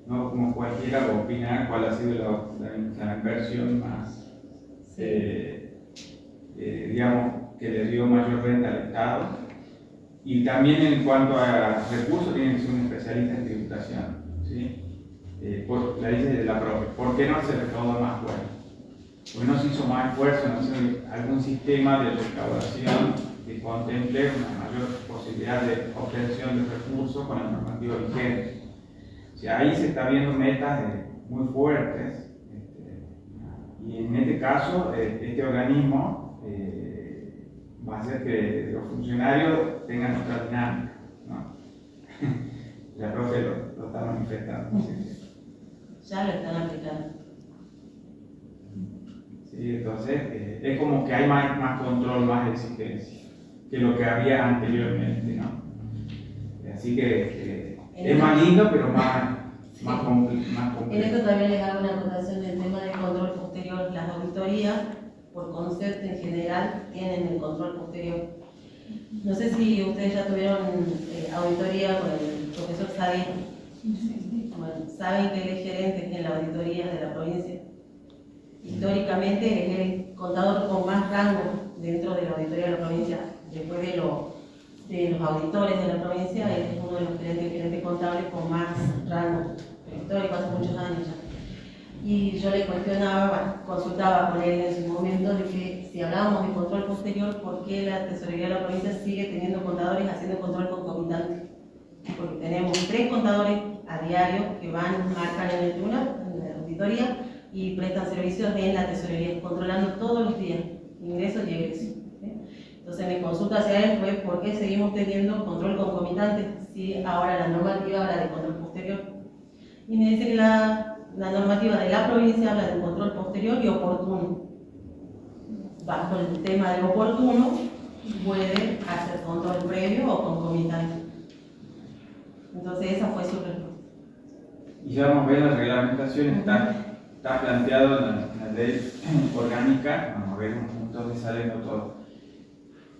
no como cualquiera opinar cuál ha sido la inversión más, digamos, que le dio mayor renta al Estado. Y también en cuanto a recursos, tiene que ser un especialista en tributación, ¿sí? La dice la profe, ¿por qué no se recaudó más? Bueno, porque no se hizo más esfuerzo, no se hizo algún sistema de recaudación que contemple una mayor posibilidad de obtención de recursos con la normativa vigente. O sea, ahí se está viendo metas muy fuertes, y en este caso, este organismo va a hacer que los funcionarios tengan otra dinámica, ¿no? La profe lo está manifestando. Ya lo están aplicando. Sí, entonces es como que hay más control, más exigencia que lo que había anteriormente, ¿no? Así que es más lindo, pero más complejo. En esto también les hago una acotación del tema del control posterior. Las auditorías, por concepto en general, tienen el control posterior. No sé si ustedes ya tuvieron auditoría con el profesor Sadie. Bueno, saben que él es gerente en la auditoría de la provincia. Históricamente es él contador con más rango dentro de la auditoría de la provincia, después de los auditores de la provincia, él es uno de los gerentes contables con más rango histórico hace muchos años ya. Y yo le cuestionaba, consultaba con él en su momento de que si hablábamos de control posterior, ¿por qué la tesorería de la provincia sigue teniendo contadores haciendo control concomitante? Porque tenemos 3 contadores a diario que van, marcan en el tribunal, en la auditoría, y prestan servicios en la tesorería, controlando todos los días, ingresos y egresos. Entonces mi consulta hacia él fue ¿por qué seguimos teniendo control concomitante si ahora la normativa habla de control posterior? Y me dice que la normativa de la provincia habla de control posterior y oportuno. Bajo el tema de oportuno puede hacer control previo o concomitante. Entonces esa fue su respuesta. Y ya vamos a ver la reglamentación, está planteado en la ley orgánica, vamos a ver un punto que sale no todo.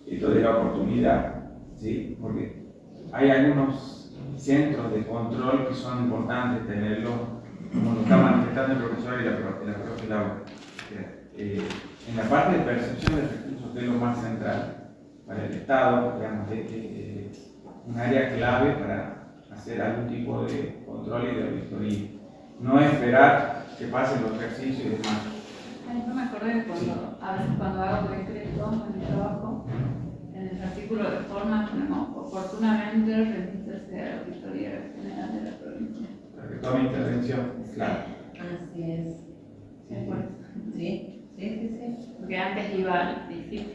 Esto de la oportunidad, ¿sí? Porque hay algunos centros de control que son importantes tenerlos, como lo está manifestando el profesor y la profe Laura. En la parte de percepción de recursos, que es lo más central para el Estado, digamos, es un área clave para hacer algún tipo de control y de auditoría. No esperar que pasen los ejercicios y demás. Ay, no me acordé de cuando, a veces cuando hago decretos en mi trabajo, en el artículo de forma ponemos oportunamente remíterse a la Auditoría General de la provincia. Para que tome intervención, claro. Así es. Sí, sí. Porque antes iba al DIFIC,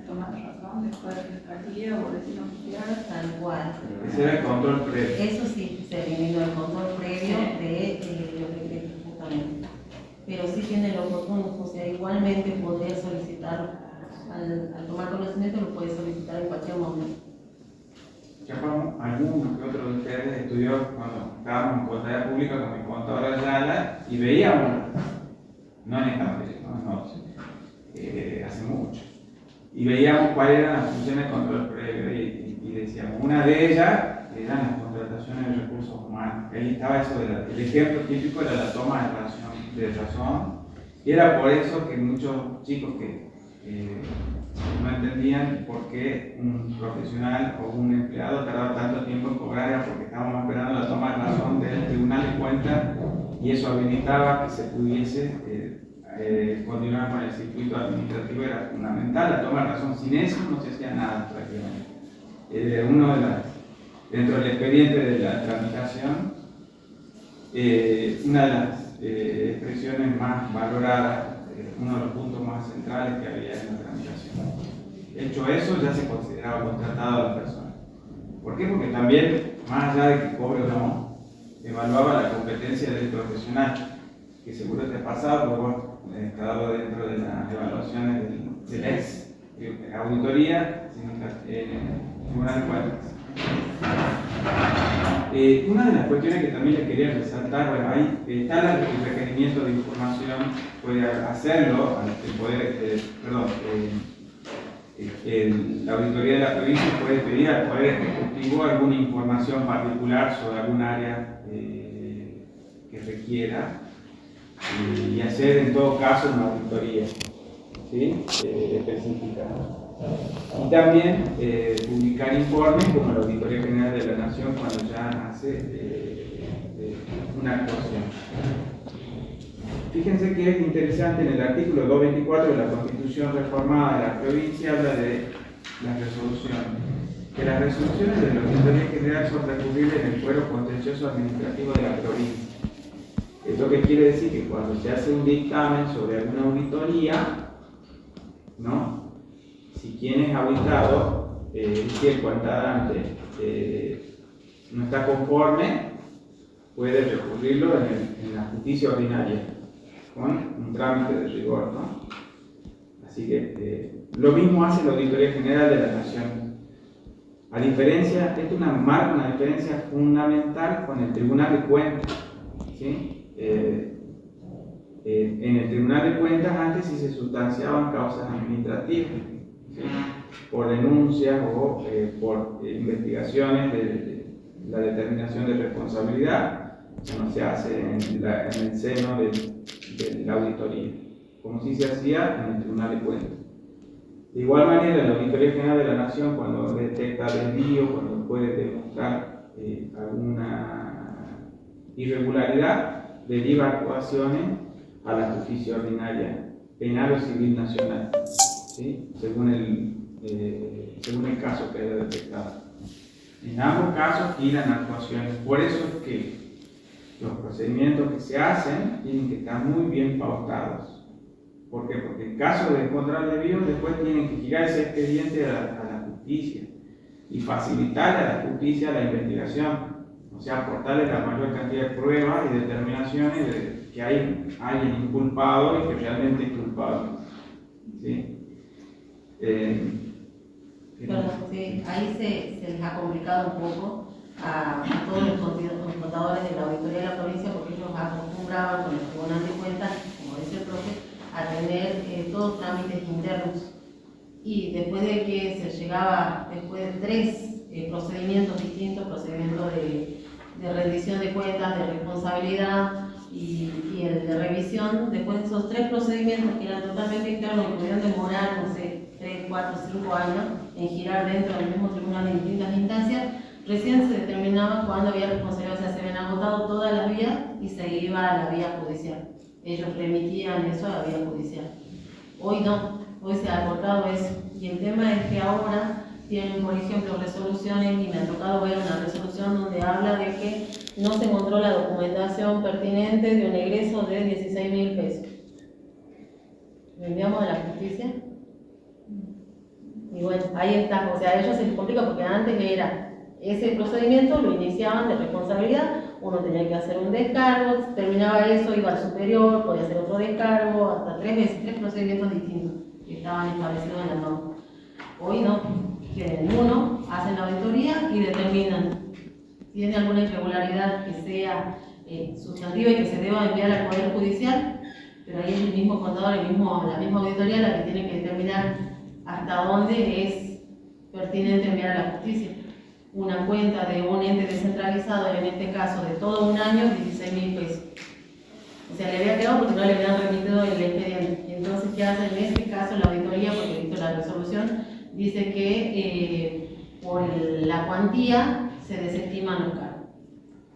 tomar razón, después de fiscalía, boletín oficial. Tal cual. Ese era el control previo. Eso sí, se eliminó el control previo de los decretos justamente. Pero sí tiene el oportuno, o sea, igualmente podría solicitarlo. Al tomar conocimiento lo puede solicitar en cualquier momento. Ya como algunos que otros de ustedes estudió cuando estábamos en contabilidad pública con mi contadora Ayala y veíamos, no en esta materia, no, hace mucho, y veíamos cuáles eran las funciones de control previo y decíamos, una de ellas eran las contrataciones de recursos humanos. Ahí estaba eso, el ejemplo típico era la toma de razón, y era por eso que muchos chicos que no entendían por qué un profesional o un empleado tardaba tanto tiempo en cobrar, era porque estábamos esperando la toma de razón del Tribunal de Cuentas y eso habilitaba que se pudiese continuar con el circuito administrativo. Era fundamental la toma de razón, sin eso no se hacía nada prácticamente. Dentro del expediente de la tramitación, una de las expresiones más valoradas, uno de los puntos más centrales que había en la tramitación. Hecho eso, ya se consideraba contratado a la persona. ¿Por qué? Porque también, más allá de que cobre o no, evaluaba la competencia del profesional, que seguro te ha pasado, porque vos has estado dentro de las evaluaciones del ex auditoría en el Tribunal de Cuentas. Una de las cuestiones que también les quería resaltar, bueno, ahí está el requerimiento de información, puede hacerlo, la auditoría de la provincia puede pedir al Poder Ejecutivo alguna información particular sobre algún área que requiera y hacer en todo caso una auditoría, ¿sí? Específica. Y también publicar informes como la Auditoría General de la Nación cuando ya hace una actuación. Fíjense que es interesante, en el artículo 224 de la Constitución reformada de la provincia habla de las resoluciones. Que las resoluciones de la Auditoría General son recurribles en el fuero contencioso administrativo de la provincia. Esto que quiere decir que cuando se hace un dictamen sobre alguna auditoría, ¿no? Si quien es auditado, si el cuentadante no está conforme, puede recurrirlo en la justicia ordinaria, con un trámite de rigor, ¿no? Así que lo mismo hace la Auditoría General de la Nación. A diferencia, esto marca una diferencia fundamental con el Tribunal de Cuentas, ¿sí? En el Tribunal de Cuentas antes sí se sustanciaban causas administrativas, ¿sí? Por denuncias o por investigaciones de la determinación de responsabilidad, que no se hace en el seno de la auditoría. como si se hacía en el Tribunal de Cuentas. De igual manera, la Auditoría General de la Nación, cuando detecta desvío, cuando puede demostrar alguna irregularidad, deriva actuaciones a la justicia ordinaria, penal o civil nacional, ¿sí? según el caso que haya detectado. En ambos casos giran actuaciones. Por eso es que los procedimientos que se hacen tienen que estar muy bien pautados. ¿Por qué? Porque en caso de encontrar desvíos, después tienen que girar ese expediente a la justicia y facilitarle a la justicia la investigación. O sea, aportarle la mayor cantidad de pruebas y determinaciones de que hay alguien inculpado y que realmente es culpable. ¿Sí? Perdón, sí, ahí se les ha complicado un poco a todos los contadores de la auditoría de la provincia, porque ellos acostumbraban con el Tribunal de Cuentas, como dice el profe, a tener todos trámites internos. Y después de que se llegaba, después de 3 procedimientos distintos, procedimientos de rendición de cuentas, de responsabilidad y el de revisión, después de esos 3 procedimientos que eran totalmente internos y podían demorar, no sé, 3, 4, 5 años en girar dentro del mismo tribunal en distintas instancias, recién se determinaba cuándo había responsabilidad, o sea, se habían agotado todas las vías y se iba a la vía judicial. Ellos remitían eso a la vía judicial. Hoy no, hoy se ha acortado eso. Y el tema es que ahora tienen, por ejemplo, resoluciones, y me ha tocado ver una resolución donde habla de que no se encontró la documentación pertinente de un egreso de 16.000 pesos. ¿Lo enviamos a la justicia? Y bueno, ahí está, o sea, a ellos se les complica porque antes era ese procedimiento, lo iniciaban de responsabilidad, uno tenía que hacer un descargo, terminaba eso, iba al superior, podía hacer otro descargo, hasta 3 veces, 3 procedimientos distintos que estaban establecidos en la norma. Hoy no, tienen uno, hacen la auditoría y determinan si tiene alguna irregularidad que sea sustantiva y que se deba enviar al Poder Judicial, pero ahí es el mismo contador, la misma auditoría la que tiene que determinar hasta dónde es pertinente enviar a la justicia. Una cuenta de un ente descentralizado, en este caso de todo un año, 16.000 pesos. O sea, le había quedado porque no le habían remitido el expediente. Y entonces, ¿qué hace en este caso la auditoría? Porque he visto la resolución, dice que por la cuantía se desestiman los cargos.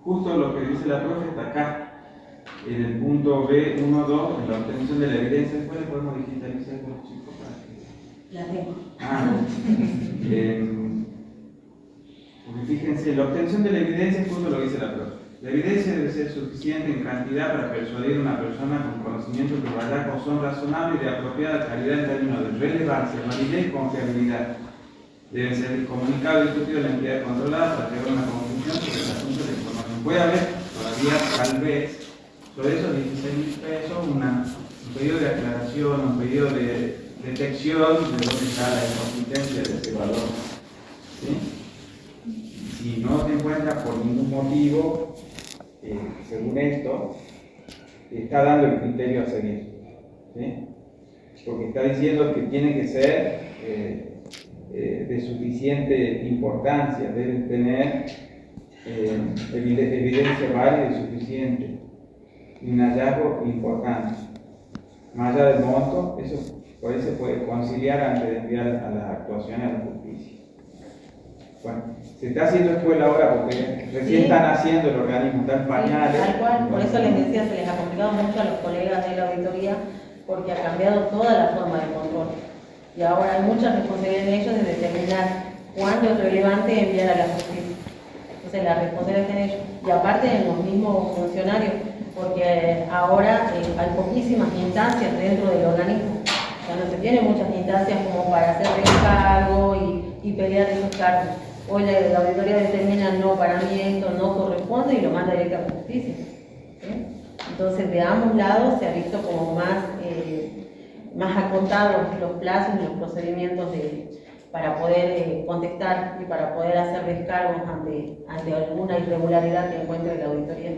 Justo lo que dice la profe está acá, en el punto B12, en la obtención de la evidencia. Después le podemos digitalizar con los chicos para que... La tengo. Porque fíjense, la obtención de la evidencia es justo lo que dice la profe. La evidencia debe ser suficiente en cantidad para persuadir a una persona con conocimientos que los hallazgos son razonables y de apropiada calidad en términos de relevancia, validez y confiabilidad. Debe ser comunicado y discutido a la entidad controlada para llegar a una conclusión sobre el asunto de la información. Puede haber todavía, tal vez, sobre esos 16.000 pesos, un pedido de aclaración, un pedido de detección de dónde está la inconsistencia de ese valor. ¿Sí? Si no se encuentra por ningún motivo, según esto, está dando el criterio a seguir. ¿Sí? Porque está diciendo que tiene que ser de suficiente importancia, deben tener evidencia válida y suficiente, y un hallazgo importante. Más allá del monto, eso por eso se puede conciliar antes de enviar a las actuaciones a la justicia. Bueno, se está haciendo escuela ahora porque recién están haciendo el organismo, están pañales. Tal cual, por eso les decía, se les ha complicado mucho a los colegas de la auditoría, porque ha cambiado toda la forma de control. Y ahora hay mucha responsabilidad en ellos de determinar cuándo es relevante enviar a la justicia. Entonces la responsabilidad está en ellos. Y aparte en los mismos funcionarios, porque ahora hay poquísimas instancias dentro del organismo. O sea, no se tienen muchas instancias como para hacer descargo y pelear esos cargos. Hoy la auditoría determina no, para mí esto no corresponde y lo manda directo a la justicia. ¿Sí? Entonces de ambos lados se ha visto como más acotados los plazos y los procedimientos para poder contestar y para poder hacer descargos ante alguna irregularidad que encuentre la auditoría.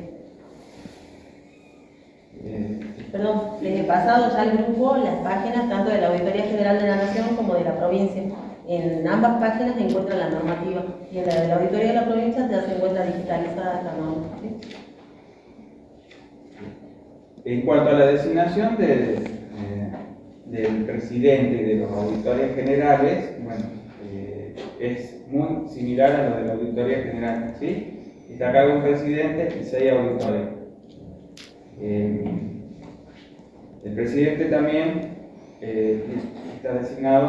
Perdón, les he pasado ya al grupo las páginas tanto de la Auditoría General de la Nación como de la provincia. En ambas páginas se encuentra la normativa y en la de la Auditoría de la provincia ya se encuentra digitalizada esta norma. ¿Sí? En cuanto a la designación del presidente y de los auditores generales, bueno, es muy similar a lo de la auditoría general, ¿sí? Está a cargo un presidente y 6 auditores. El presidente también está designado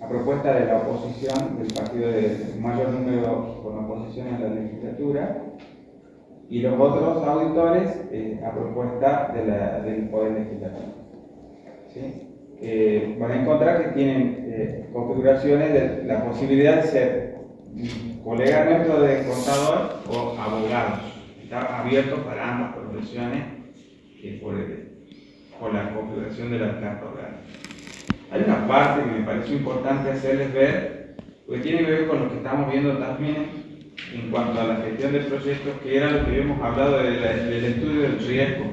a propuesta de la oposición, del partido de mayor número con oposición en la legislatura, y los otros auditores a propuesta del Poder Legislativo. ¿Sí? Van a encontrar que tienen configuraciones de la posibilidad de ser colega nuestro de contador o abogados. Está abierto para ambas profesiones por la configuración de la planta orgánica. Hay una parte que me pareció importante hacerles ver, porque tiene que ver con lo que estamos viendo también en cuanto a la gestión de proyectos, que era lo que habíamos hablado del estudio del riesgo.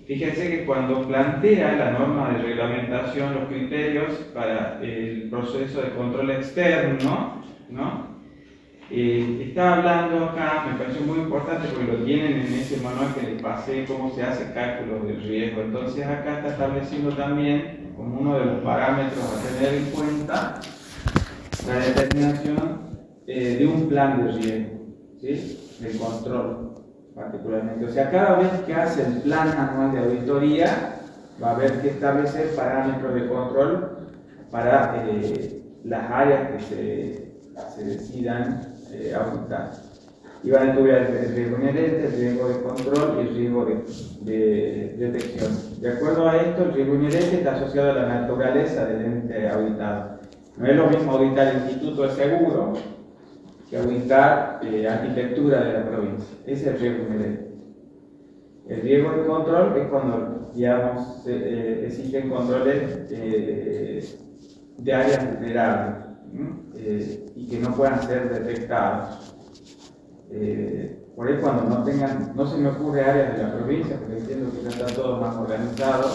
Fíjense que cuando plantea la norma de reglamentación los criterios para el proceso de control externo, ¿no? Está hablando acá, me pareció muy importante porque lo tienen en ese manual que les pasé, cómo se hace cálculo del riesgo. Entonces acá está estableciendo también como uno de los parámetros a tener en cuenta la determinación de un plan de riesgo, ¿sí? De control particularmente. O sea, cada vez que hace el plan anual de auditoría va a haber que establecer parámetros de control para las áreas que se decidan auditar. Y van a estudiar el riesgo inherente, el riesgo de control y el riesgo de detección. De acuerdo a esto, el riesgo inherente está asociado a la naturaleza del ente auditado. No es lo mismo auditar el Instituto de Seguro que auditar arquitectura de la provincia. Ese es el riesgo inherente. El riesgo de control es cuando, digamos, existen controles de áreas vulnerables y que no puedan ser detectados. Por ahí cuando no se me ocurre áreas de la provincia, porque entiendo que ya está todo más organizado,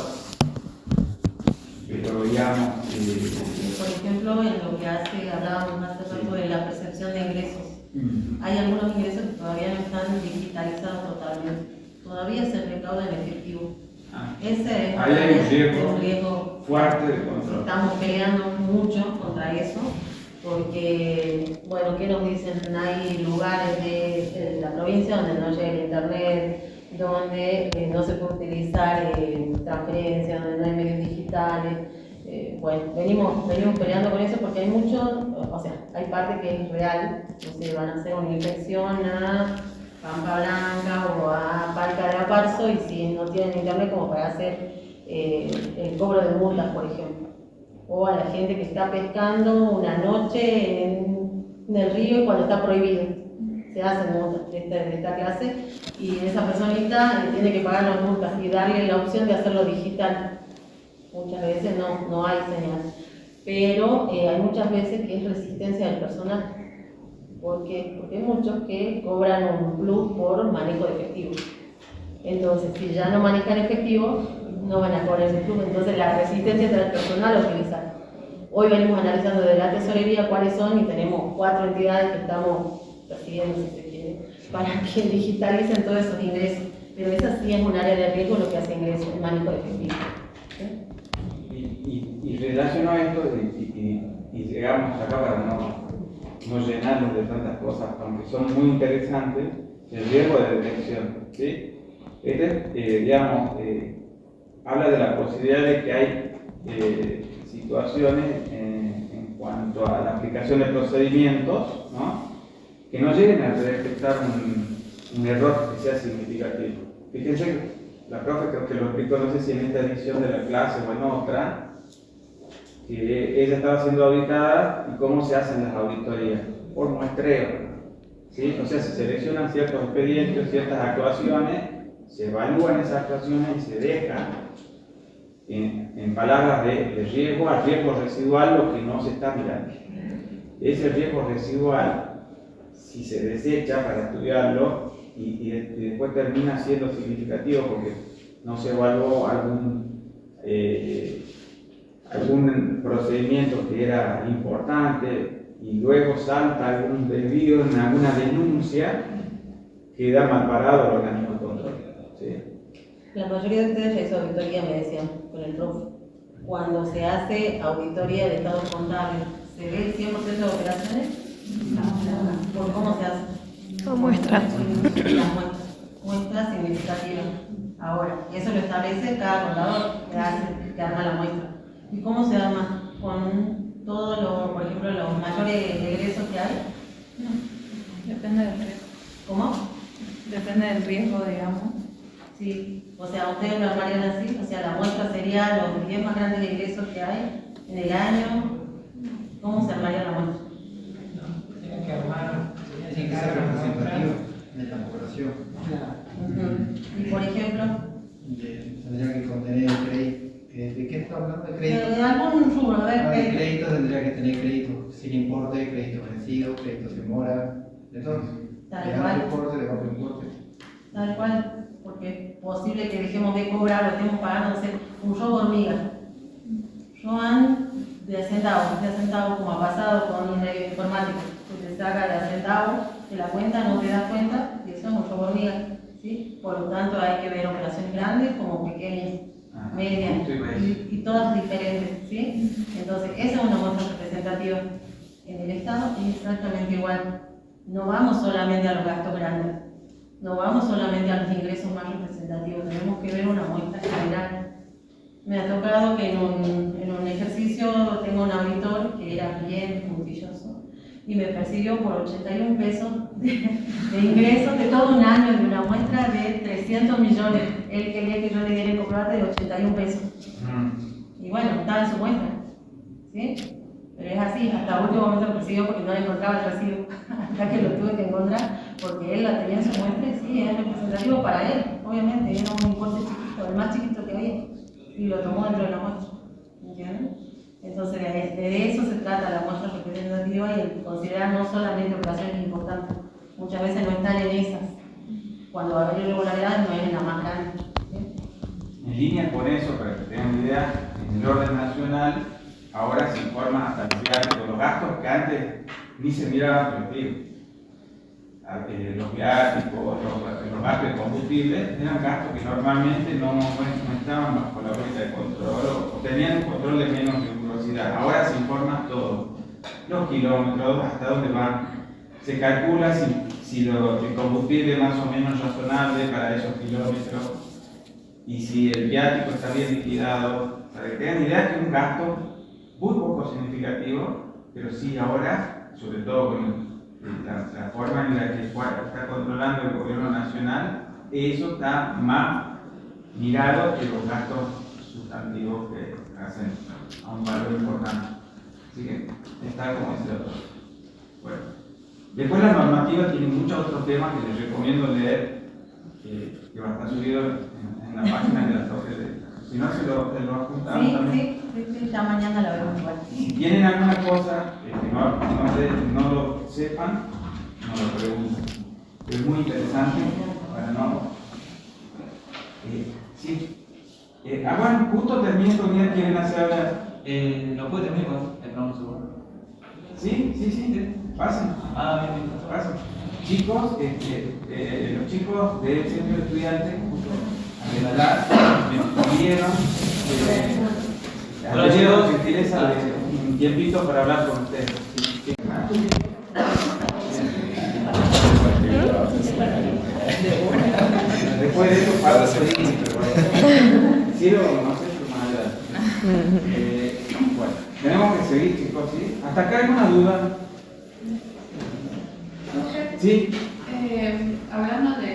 pero digamos... Por ejemplo, en lo que hablábamos hace rato de la percepción de ingresos. Hay algunos ingresos que todavía no están digitalizados totalmente. Todavía se recauda en efectivo. Ese es ahí hay un riesgo fuerte de control. Estamos peleando mucho contra eso, porque, bueno, ¿qué nos dicen? Hay lugares de la provincia donde no llega el internet, donde no se puede utilizar transferencias, donde no hay medios digitales. Bueno, venimos peleando con eso porque hay mucho, o sea, hay parte que es real, no sé, van a hacer una inspección a Pampa Blanca o a Palca de Aparzo y si no tienen internet como para hacer el cobro de multas, por ejemplo. O a la gente que está pescando una noche en el río y cuando está prohibido. Se hacen multas de esta clase y esa personita tiene que pagar las multas y darle la opción de hacerlo digital. Muchas veces no hay señal, pero hay muchas veces que es resistencia del personal, porque hay muchos que cobran un plus por manejo de efectivo. Entonces, si ya no manejan efectivo, no van a cobrar ese plus, entonces la resistencia del personal a utilizar. Hoy venimos analizando de la tesorería cuáles son y tenemos 4 entidades que estamos persiguiendo, si se quiere, para que digitalicen todos esos ingresos, pero esa sí es un área de riesgo lo que hace ingresos, el manejo de efectivo. Y relaciono a esto y llegamos acá para no llenarnos de tantas cosas, aunque son muy interesantes, el riesgo de detección. ¿Sí? Digamos, habla de la posibilidad de que hay situaciones en cuanto a la aplicación de procedimientos, ¿no? Que no lleguen a detectar un error que sea significativo. Fíjense que la profe creo que lo explicó, no sé si en esta edición de la clase o en otra, que ella estaba siendo auditada y cómo se hacen las auditorías, por muestreo, ¿sí? O sea, se seleccionan ciertos expedientes, ciertas actuaciones, se evalúan esas actuaciones y se deja, en palabras de riesgo, al riesgo residual lo que no se está mirando. Ese riesgo residual, si se desecha para estudiarlo, y después termina siendo significativo porque no se evaluó algún procedimiento que era importante y luego salta algún desvío en alguna denuncia, queda mal parado el organismo de control. ¿Sí? La mayoría de ustedes ya hizo auditoría, me decían, con el profe. Cuando se hace auditoría de estado contable, ¿se ve el 100% de operaciones? ¿Por cómo se hace? O muestras. Las muestras significativas. Ahora, y eso lo establece cada contador que arma la muestra. ¿Y cómo se arma? Con todos los, por ejemplo, los mayores egresos que hay. Depende del riesgo. ¿Cómo? Depende del riesgo, digamos. Sí, o sea, ustedes lo armarían así, o sea, la muestra sería los 10 más grandes ingresos que hay en el año. ¿Cómo se armaría la muestra? Tienen que armar, Tiene que ser representativo de la población. Y por ejemplo, Tendría que contener el crédito. ¿De qué está hablando? ¿De crédito? de algún rubro, a ver, De crédito tendría que tener crédito sin importe, crédito vencido, crédito sin mora, de todo. Tal De cual. alto importe, de bajo importe. tal cual, porque es posible que dejemos de cobrar o estemos pagando, no sé, un robo hormiga. Roban de a centavo, como ha pasado con el informático, que te saca de a centavo de la cuenta, no te das cuenta, y eso es un robo hormiga, ¿sí? Por lo tanto, hay que ver operaciones grandes como pequeñas, medias, y todas diferentes, ¿sí? Entonces, esa es una muestra representativa. En el Estado es exactamente igual. No vamos solamente a los gastos grandes, no vamos solamente a los ingresos más representativos, tenemos que ver una muestra general. Me ha tocado que en un ejercicio tengo un auditor que era bien puntilloso y me persiguió por 81 pesos de ingresos de todo un año de una muestra de 300 millones. Él quería que yo le diera el comprobante de 81 pesos. Y bueno, estaba en su muestra, ¿sí? Pero es así, hasta último momento me persiguió porque no le encontraba el recibo, hasta que lo tuve que encontrar, porque él la tenía en su muestra y sí, es representativo para él, obviamente, era un importe chiquito, el más chiquito que había, y lo tomó dentro de la muestra, ¿entienden? Entonces, de eso se trata la muestra representativa y el considerar no solamente operaciones importantes, muchas veces no están en esas, cuando va a haber irregularidades no es en la más grande, ¿sí? En línea con eso, para que tengan una idea, en el orden nacional, ahora se informa hasta los gastos que antes ni se miraban, pero digo, los viáticos, los gastos de combustible, eran gastos que normalmente no estaban bajo la órbita de control o tenían un control de menos rigurosidad. Ahora se informa todo, los kilómetros, hasta dónde van, se calcula si el combustible es más o menos razonable para esos kilómetros y si el viático está bien liquidado, para que tengan idea que es un gasto muy poco significativo, pero sí ahora, sobre todo con la forma en la que está controlando el gobierno nacional, eso está más mirado que los gastos sustantivos que hacen a un valor importante. Así que está como ese otro. Bueno. Después la normativa tiene muchos otros temas que les recomiendo leer, que va a estar subido en la página de la Torre. Si no, se lo apuntamos también. Sí, ya mañana la vemos igual. Si tienen alguna cosa que no lo sepan, no lo pregunten. Es muy interesante para no. Sí. Bueno, justo terminé con ella, quieren hacer ahora. ¿Lo puede terminar con el programa seguro? Sí. Pasen. Ah, bien. Pasen. Chicos, los chicos del centro de estudiantes, justo a la edad, me pidieron. Hola, chicos. Gentileza de un tiempito para hablar con ustedes. Sí. Después de eso, para seguir, pero no sé si más allá. Bueno, tenemos que seguir, chicos, ¿sí? ¿Hasta acá hay una duda? Sí. Hablando de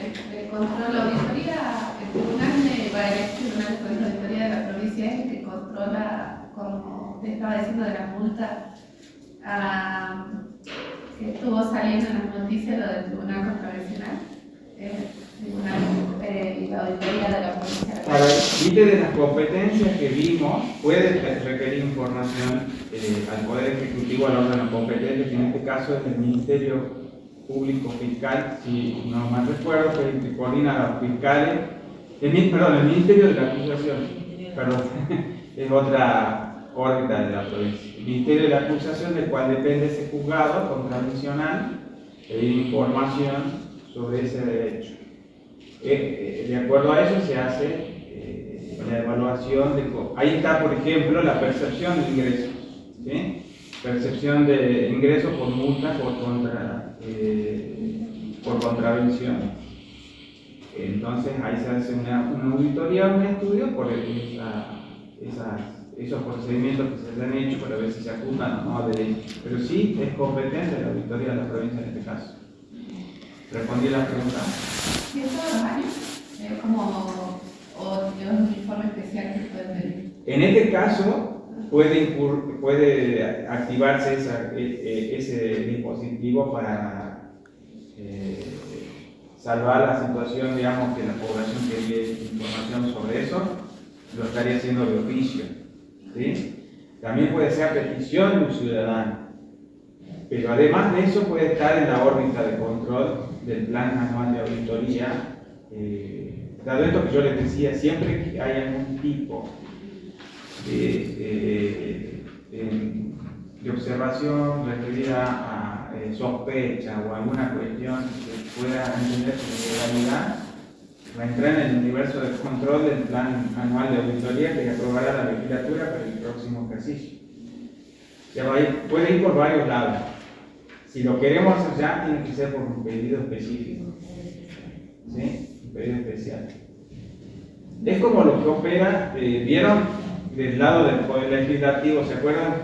control, la auditoría, el tribunal de auditoría de la provincia es el que controla, como te estaba diciendo, de las multas que estuvo saliendo en las noticias, lo del Tribunal Contravencional, y la auditoría de la provincia. Para el límite de las competencias que vimos, puede requerir información al Poder Ejecutivo, al órgano competente, que en este caso es el Ministerio Público Fiscal, si no mal recuerdo, que coordina a los fiscales, el Ministerio de la Acusación, es otra órbita de la provincia. El Ministerio de la Acusación, del cual depende ese juzgado contravencional, pedir información sobre ese derecho. De acuerdo a eso se hace la evaluación ahí está, por ejemplo, la percepción de ingresos, ¿sí? Percepción de ingresos por multa por contravención. Entonces ahí se hace una auditoría, un estudio por esos procedimientos que se han hecho para ver si se ajustan o no a derecho. Pero sí es competente la auditoría de la provincia en este caso. ¿Respondí la pregunta? ¿Y es todos los años? ¿O tiene un informe especial que pueden pedir? En este caso puede activarse ese dispositivo para salvar la situación, digamos, que la población quería información sobre eso, lo estaría haciendo de oficio, ¿sí? También puede ser a petición de un ciudadano, pero además de eso puede estar en la órbita de control del plan anual de auditoría. Dado esto que yo les decía, siempre que hay algún tipo de observación referida a sospecha o alguna cuestión que pueda entender su legalidad, va a entrar en el universo de control del plan anual de auditoría que aprobará la legislatura para el próximo ejercicio. Puede ir por varios lados. Si lo queremos hacer ya, tiene que ser por un pedido específico, ¿sí? Un pedido especial. Es como lo que opera, ¿vieron? Del lado del Poder Legislativo, ¿se acuerdan?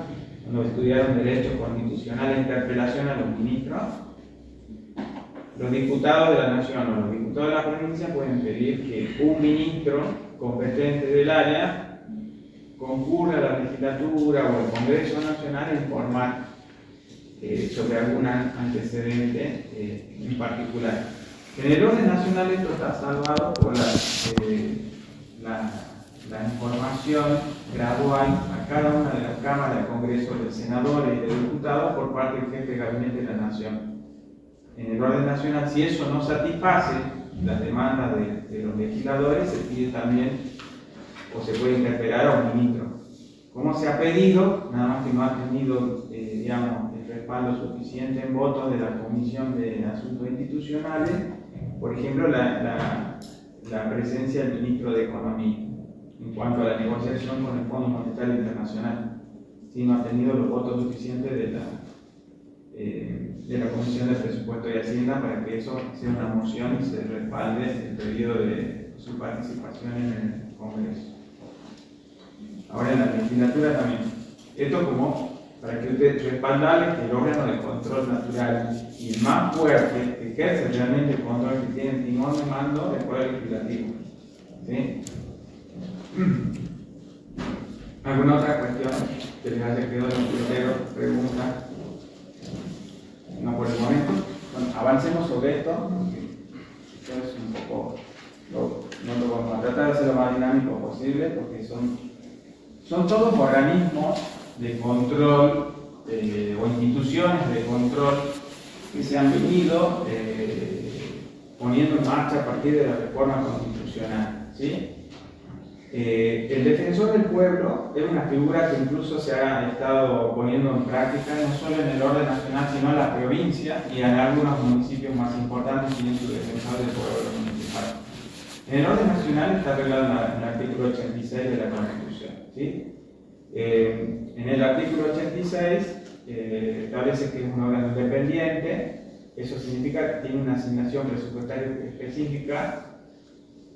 Cuando estudiaron Derecho Constitucional e Interpelación a los ministros. Los diputados de la Nación o los diputados de la provincia pueden pedir que un ministro competente del área concurra a la legislatura o al Congreso Nacional a informar sobre algún antecedente en particular. En el orden nacional esto está salvado por la información gradual a cada una de las cámaras de Congreso, de senadores y de diputados por parte del jefe de gabinete de la Nación. En el orden nacional, si eso no satisface las demandas de los legisladores, se pide también o se puede interpelar a un ministro. Como se ha pedido, nada más que no ha tenido digamos, el respaldo suficiente en votos de la Comisión de Asuntos Institucionales, por ejemplo, la presencia del ministro de Economía en cuanto a la negociación con el Fondo Monetario Internacional, si no ha tenido los votos suficientes de la Comisión de Presupuesto y Hacienda para que eso sea una moción y se respalde el pedido de su participación en el Congreso. Ahora en la legislatura también. Esto como para que ustedes respaldarles que el órgano de control natural y el más fuerte que ejerce realmente el control que tiene el timón de mando del Poder Legislativo. ¿Sí? ¿Alguna otra cuestión que les haya quedado en los criterios? ¿Pregunta? No por el momento. Bueno, avancemos sobre esto, porque esto es un poco. No lo vamos a tratar de hacer lo más dinámico posible, porque son todos organismos de control o instituciones de control que se han venido poniendo en marcha a partir de la reforma constitucional, ¿sí? El defensor del pueblo es una figura que incluso se ha estado poniendo en práctica no solo en el orden nacional, sino en la provincia y en algunos municipios más importantes tienen su defensor del pueblo municipal. En el orden nacional está arreglado en el artículo 86 de la Constitución, ¿sí? En el artículo 86 establece que es un órgano independiente. Eso significa que tiene una asignación presupuestaria específica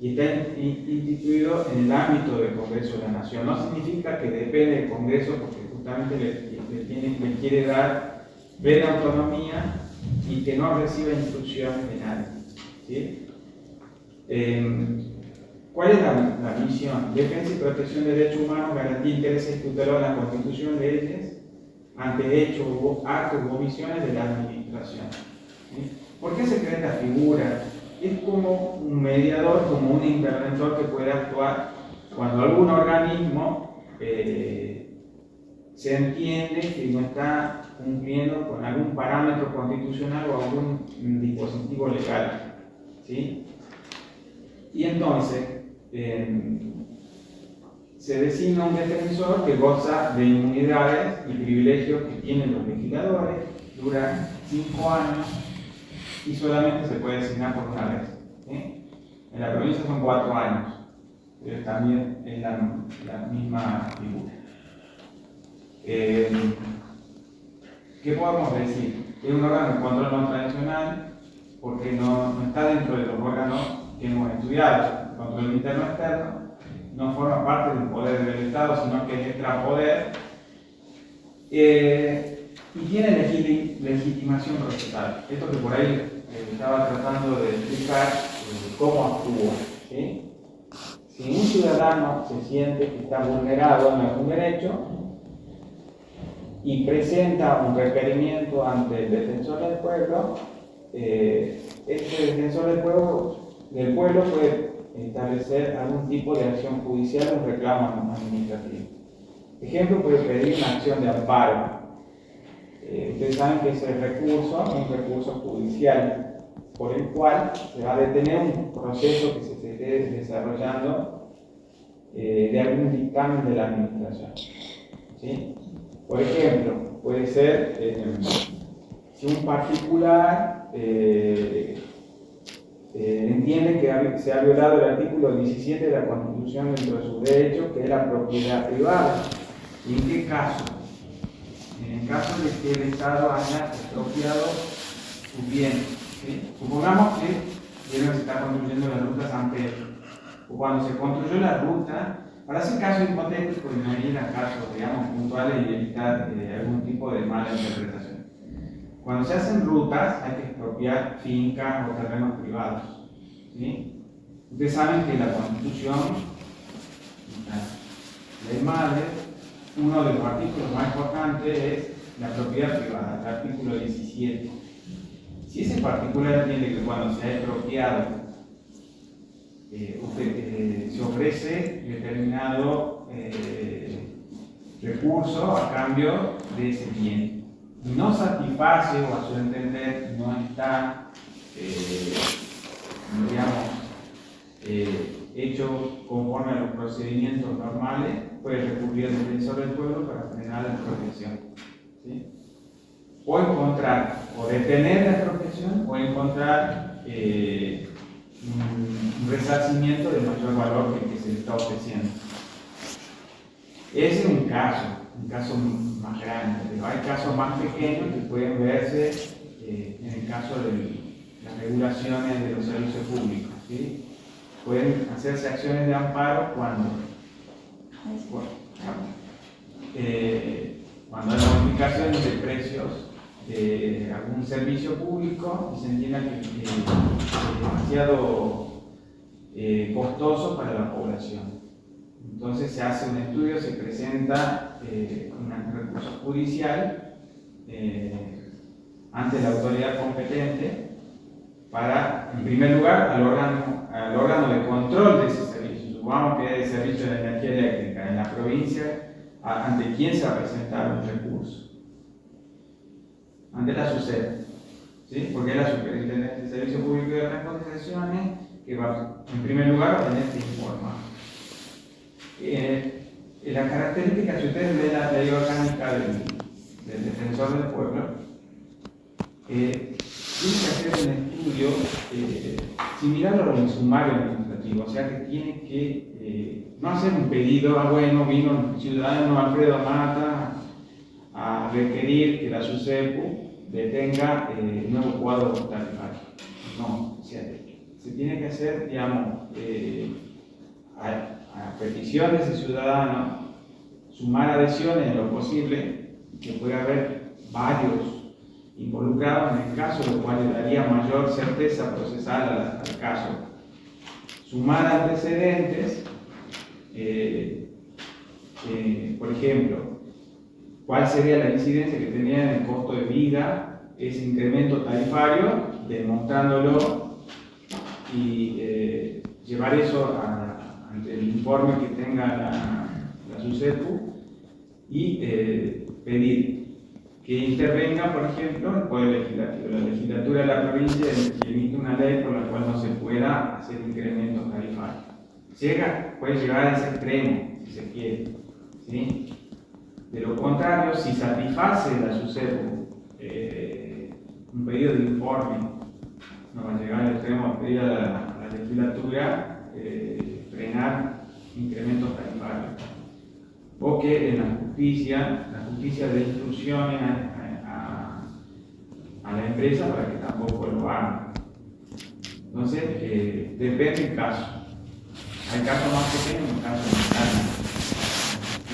y está instituido en el ámbito del Congreso de la Nación. No significa que depende del Congreso, porque justamente le quiere dar plena autonomía y que no reciba instrucciones de nadie, ¿sí? ¿Cuál es la misión? Defensa y protección de derechos humanos, garantía de intereses tutelados en la Constitución, leyes, ante hechos, actos u omisiones de la administración. ¿Sí? ¿Por qué se crea esta figura? Es como un mediador, como un interventor que puede actuar cuando algún organismo se entiende que no está cumpliendo con algún parámetro constitucional o algún dispositivo legal, ¿sí? Y entonces se designa un defensor que goza de inmunidades y privilegios que tienen los legisladores, dura 5 años y solamente se puede designar por una vez, ¿sí? En la provincia son 4 años, pero también es la misma figura. ¿Qué podemos decir? Es un órgano de control no tradicional porque no está dentro de los órganos que hemos estudiado. El control interno-externo no forma parte del poder del Estado, sino que es extrapoder. Y tiene legitimación procesal. Esto que por ahí estaba tratando de explicar cómo actúa. ¿Sí? Si un ciudadano se siente que está vulnerado en algún derecho y presenta un requerimiento ante el defensor del pueblo, este defensor del pueblo puede establecer algún tipo de acción judicial, un reclamo administrativo. Ejemplo, puede pedir una acción de amparo. Ustedes saben que ese recurso es un recurso judicial por el cual se va a detener un proceso que se esté desarrollando de algún dictamen de la administración. ¿Sí? Por ejemplo, puede ser si un particular entiende que se ha violado el artículo 17 de la Constitución dentro de sus derechos, que es la propiedad privada. ¿Y en qué caso? En el caso de que el Estado haya expropiado sus bienes. ¿Sí? Supongamos que se está construyendo la ruta San Pedro. O cuando se construyó la ruta, para hacer casos hipotéticos y no ir a casos, digamos, puntuales y evitar algún tipo de mala interpretación. Cuando se hacen rutas, hay que expropiar fincas o terrenos privados. ¿Sí? Ustedes saben que la Constitución, la ley madre, uno de los artículos más importantes es la propiedad privada, el artículo 17. Si ese particular entiende que cuando se ha expropiado se ofrece determinado recurso a cambio de ese bien, y no satisface o a su entender no está hecho conforme a los procedimientos normales, puede recurrir al defensor del pueblo para frenar la expropiación. ¿Sí? O encontrar, o detener la expropiación, o encontrar un resarcimiento de mayor valor que se le está ofreciendo. Ese es un caso más grande, pero hay casos más pequeños que pueden verse en el caso de las regulaciones de los servicios públicos. ¿Sí? Pueden hacerse acciones de amparo cuando hay modificaciones de precios de algún servicio público y se entienda que es demasiado costoso para la población. Entonces se hace un estudio, se presenta un recurso judicial ante la autoridad competente para, en primer lugar, al órgano de control de ese servicio. Supongamos que es el servicio de energía eléctrica en la provincia, ante quién se va a presentar un recurso. Ante la SUSEP, ¿sí? Porque es la Superintendencia del Servicio Público de Transportaciones que va, en primer lugar, a tener que informar. Las características, si ustedes ven la ley orgánica del defensor del pueblo, tiene que hacer un estudio similar a lo del sumario administrativo, o sea que tiene que no hacer un pedido, bueno, vino el ciudadano Alfredo Mata a requerir que la SUSEPU detenga el nuevo cuadro tarifario. No, o sea, se tiene que hacer, digamos, a petición de ese ciudadano, sumar adhesiones en lo posible, que pueda haber varios involucrados en el caso, lo cual le daría mayor certeza procesal al caso. Sumar antecedentes, por ejemplo, cuál sería la incidencia que tenía en el costo de vida ese incremento tarifario, demostrándolo y llevar eso ante el informe que tenga la SUSEPU y pedir que intervenga, por ejemplo, el Poder Legislativo. La legislatura de la provincia emite una ley por la cual no se pueda hacer incrementos tarifarios. Puede llegar a ese extremo, si se quiere. ¿Sí? De lo contrario, si satisface la SUSEPU un pedido de informe, no va a llegar al extremo de pedir a la legislatura frenar incrementos tarifarios. O que en la justicia dé instrucciones a la empresa para que tampoco lo hagan. Entonces, depende del caso. Hay casos más pequeños y casos más grandes.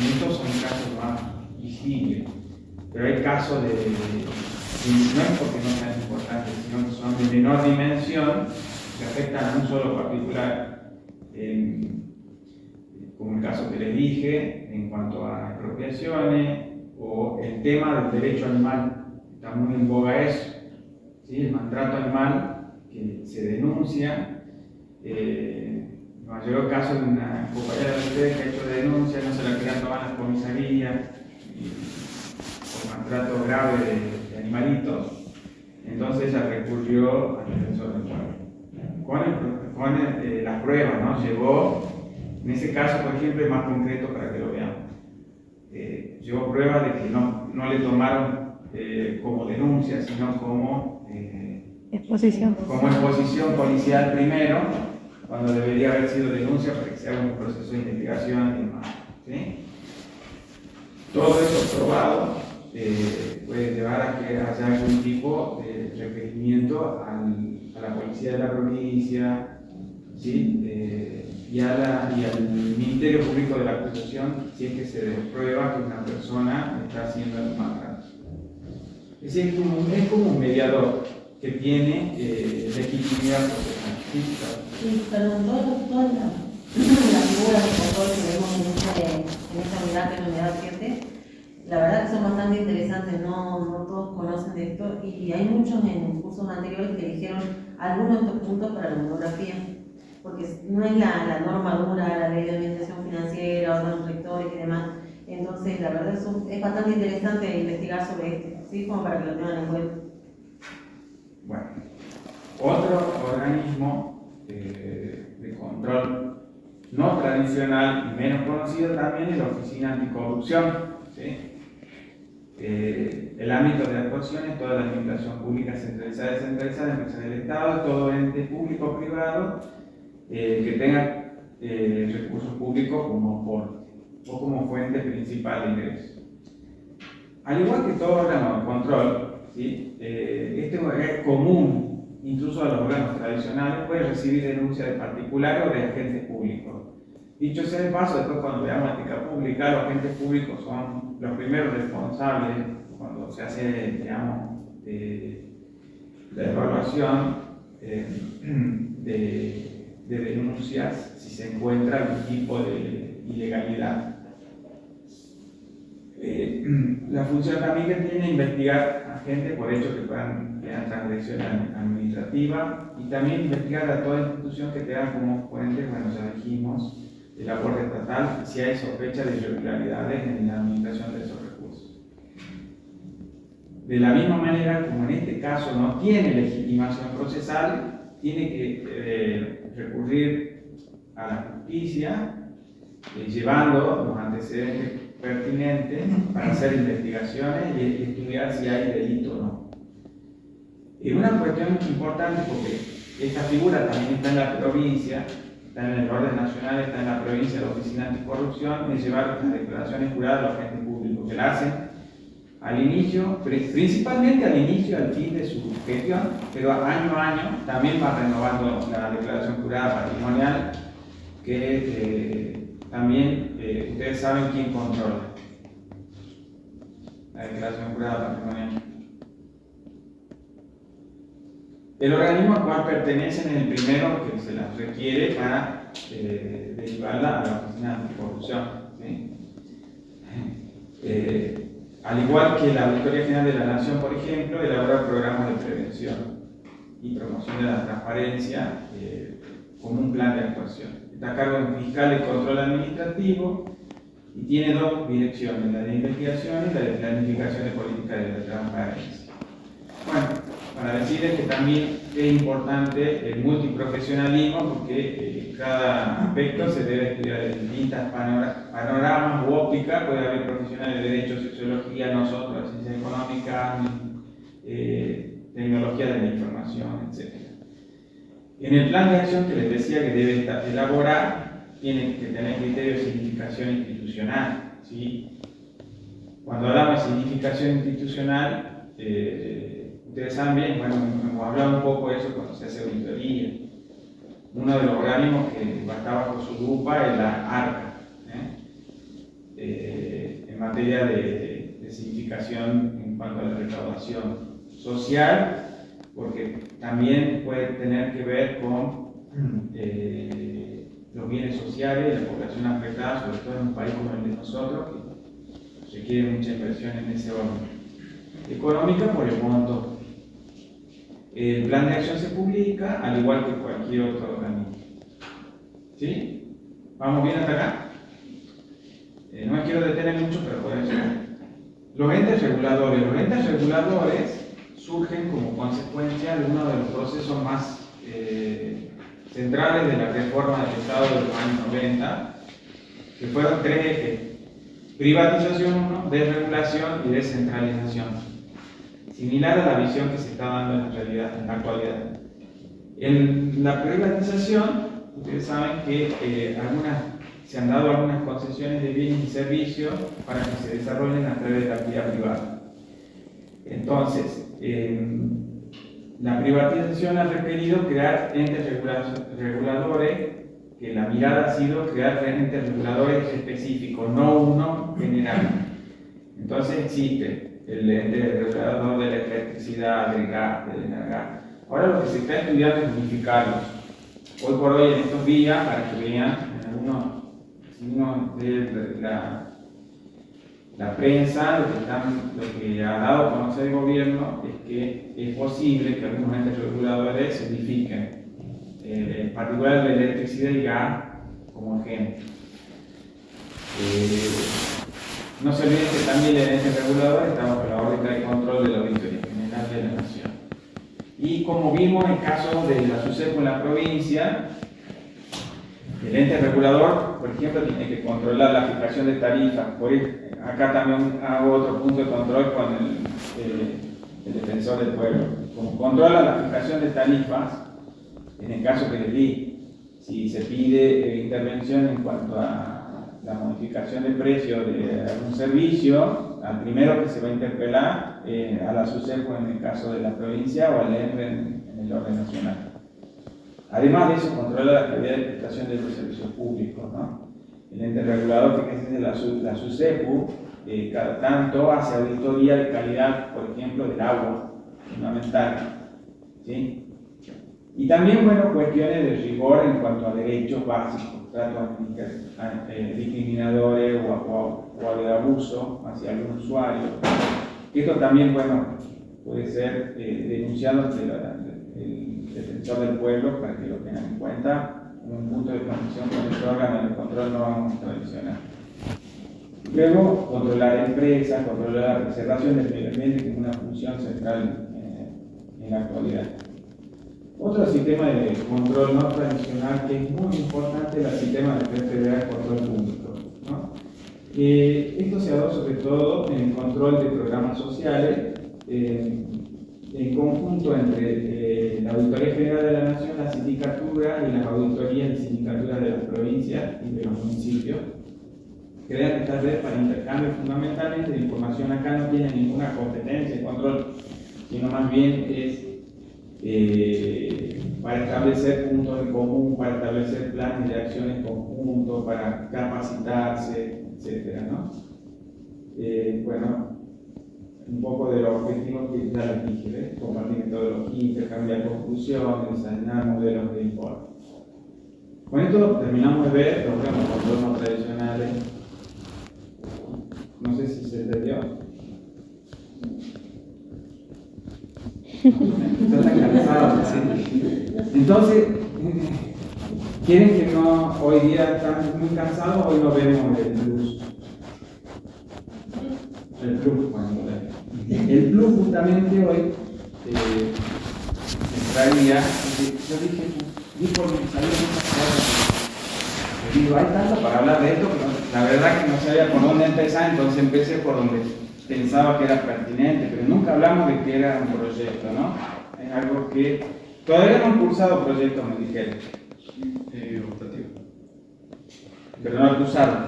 Y estos son casos más visibles. Pero hay casos de no es porque no sean importantes, sino que son de menor dimensión que afectan a un solo particular. Como el caso que les dije, en cuanto a expropiaciones o el tema del derecho animal. Está muy en boga eso, ¿sí? El maltrato animal que se denuncia. Nos llegó el caso de una compañera de ustedes que ha hecho denuncia, no se la querían tomar las comisarías por maltrato grave de animalitos. Entonces ella recurrió al defensor del pueblo con las pruebas, ¿no? Llevó, en ese caso, por ejemplo, es más concreto para que lo veamos. Llevó pruebas de que no le tomaron como denuncia, sino como Exposición. exposición policial primero, cuando debería haber sido denuncia para que se haga un proceso de investigación y demás. ¿Sí? Todo eso probado puede llevar a que haya algún tipo de requerimiento a la policía de la provincia, ¿sí? Y al Ministerio Público de la Acusación, si es que se prueba que una persona está haciendo el maltrato. Es decir, es como un mediador que tiene legitimidad procesal. Sí, pero todas las figuras de control que vemos en esta unidad, que es la unidad 7, la verdad que son bastante interesantes, no todos conocen de esto, y hay muchos en cursos anteriores que eligieron algunos de estos puntos para la monografía, porque no es la norma dura, la ley de administración financiera, órganos rectores y demás. Entonces, la verdad es bastante interesante investigar sobre esto, ¿sí? Como para que lo tengan en cuenta. Bueno, otro organismo de control no tradicional y menos conocido también es la Oficina Anticorrupción. ¿Sí? El ámbito de actuación es toda la administración pública centralizada y descentralizada, empresas del Estado, todo ente público o privado que tenga recursos públicos como aporte o como fuente principal de ingresos. Al igual que todo órgano de control, ¿sí? Este es común, incluso a los órganos tradicionales, puede recibir denuncias de particulares o de agentes públicos. Dicho sea de paso, después cuando veamos ética pública, los agentes públicos son los primeros responsables cuando se hace, digamos, la evaluación de denuncias si se encuentra algún tipo de ilegalidad. La función también que tiene es investigar a gente por hechos que puedan tener transgresión administrativa y también investigar a toda institución que tenga como fuente, bueno, ya dijimos, el aporte estatal si hay sospecha de irregularidades en la administración de esos recursos. De la misma manera, como en este caso no tiene legitimación procesal, tiene que recurrir a la justicia llevando los antecedentes pertinentes para hacer investigaciones y estudiar si hay delito o no. Y una cuestión importante, porque esta figura también está en la provincia, está en el orden nacional, está en la provincia de la Oficina Anticorrupción, es llevar las declaraciones juradas de los agentes públicos, que la hacen al inicio, principalmente al inicio y al fin de su gestión, pero año a año también va renovando la declaración jurada patrimonial, que también ustedes saben quién controla la declaración jurada patrimonial. El organismo al cual pertenecen es el primero que se las requiere para derivarla a la Oficina Anticorrupción. ¿Sí? Al igual que la Auditoría General de la Nación, por ejemplo, elabora programas de prevención y promoción de la transparencia como un plan de actuación. Está a cargo del fiscal de control administrativo y tiene dos direcciones, la de investigación y la de planificación de política de transparencia. Bueno, para decirles que también es importante el multiprofesionalismo porque cada aspecto se debe estudiar de distintas panoramas u ópticas. Puede haber profesionales de derecho, sociología, nosotros, ciencia económica, tecnología de la información, etc. En el plan de acción que les decía que debe elaborar, tiene que tener criterios de significación institucional, ¿sí? Cuando hablamos de significación institucional, ustedes saben bien, bueno, hemos hablado un poco de eso cuando se hace auditoría. Uno de los organismos que está bajo su lupa es la ARCA, en materia de significación en cuanto a la recaudación social, porque también puede tener que ver con los bienes sociales de la población afectada, sobre todo en un país como el de nosotros, que requiere mucha inversión en ese orden. Económica por el monto. El plan de acción se publica al igual que cualquier otro organismo. ¿Sí? ¿Vamos bien hasta acá? No me quiero detener mucho, pero por eso. Los entes reguladores. Los entes reguladores surgen como consecuencia de uno de los procesos más centrales de la reforma del Estado de los años 90, que fueron tres ejes: privatización, desregulación y descentralización. Similar a la visión que se está dando en la realidad, en la actualidad. En la privatización, ustedes saben que se han dado algunas concesiones de bienes y servicios para que se desarrollen a través de la actividad privada. Entonces, la privatización ha requerido crear entes reguladores, que la mirada ha sido crear entes reguladores específicos, no uno general. Entonces existe el ente regulador de la electricidad, del gas, del energía. Ahora lo que se está estudiando es unificarlos. Hoy por hoy, en estos días, para que vean, en algunos signos de la prensa, lo que ha dado a conocer el gobierno es que es posible que algunos entes reguladores se unifiquen, en particular la electricidad y gas como ejemplo. No se olviden que también el ente regulador está bajo la órbita de control de la Auditoría General de la Nación. Y como vimos en el caso de la SUSEPU en la provincia, el ente regulador, por ejemplo, tiene que controlar la fijación de tarifas. Acá también hago otro punto de control con el defensor del pueblo. Como controla la fijación de tarifas, en el caso que les di, si se pide intervención en cuanto a la modificación de precio de algún servicio, al primero que se va a interpelar a la SUSEPU en el caso de la provincia o al ENRE en el orden nacional. Además de eso, controla la calidad de prestación de los servicios públicos, ¿no? El ente regulador, fíjense, de la SUSEPU, cada tanto hace auditoría de calidad, por ejemplo, del agua, fundamental, ¿sí? Y también, bueno, cuestiones de rigor en cuanto a derechos básicos, tratos discriminadores o de abuso hacia algún usuario. Esto también, bueno, puede ser denunciado ante el defensor del pueblo para que lo tengan en cuenta, un punto de conexión con este órgano de control no vamos tradicional. Luego, controlar empresas, controlar la preservación del medio ambiente, que es una función central en la actualidad. Otro sistema de control no tradicional que es muy importante es el sistema de red federal de control público, ¿no? Esto se ha dado sobre todo en el control de programas sociales, en conjunto entre la Auditoría General de la Nación, la sindicatura y las auditorías de sindicaturas de las provincias y de los municipios. Crean esta red para intercambio fundamentalmente de información. Acá no tiene ninguna competencia de control, sino más bien es para establecer puntos en común, para establecer planes de acción en conjunto, para capacitarse, etc., ¿no? Bueno, un poco de los objetivos que ya les dije, ¿ves? Compartir metodología, intercambiar conclusiones, desarrollar modelos de informe. Con esto terminamos de ver los controles no tradicionales. No sé si se entendió. Están cansados, ¿sí? Entonces, ¿quieren que no hoy día están muy cansados? Hoy no vemos el plus. El plus, bueno, el plus justamente hoy traía, yo dije, dijo mi salida muchas cosas. Digo, hay tanto para hablar de esto, pero la verdad que no sabía por dónde empezar, entonces empecé por donde pensaba que era pertinente, pero nunca hablamos de que era un proyecto, ¿no? Es algo que Todavía no han cursado proyectos, me dijeron. Optativo. Pero no lo cursaron.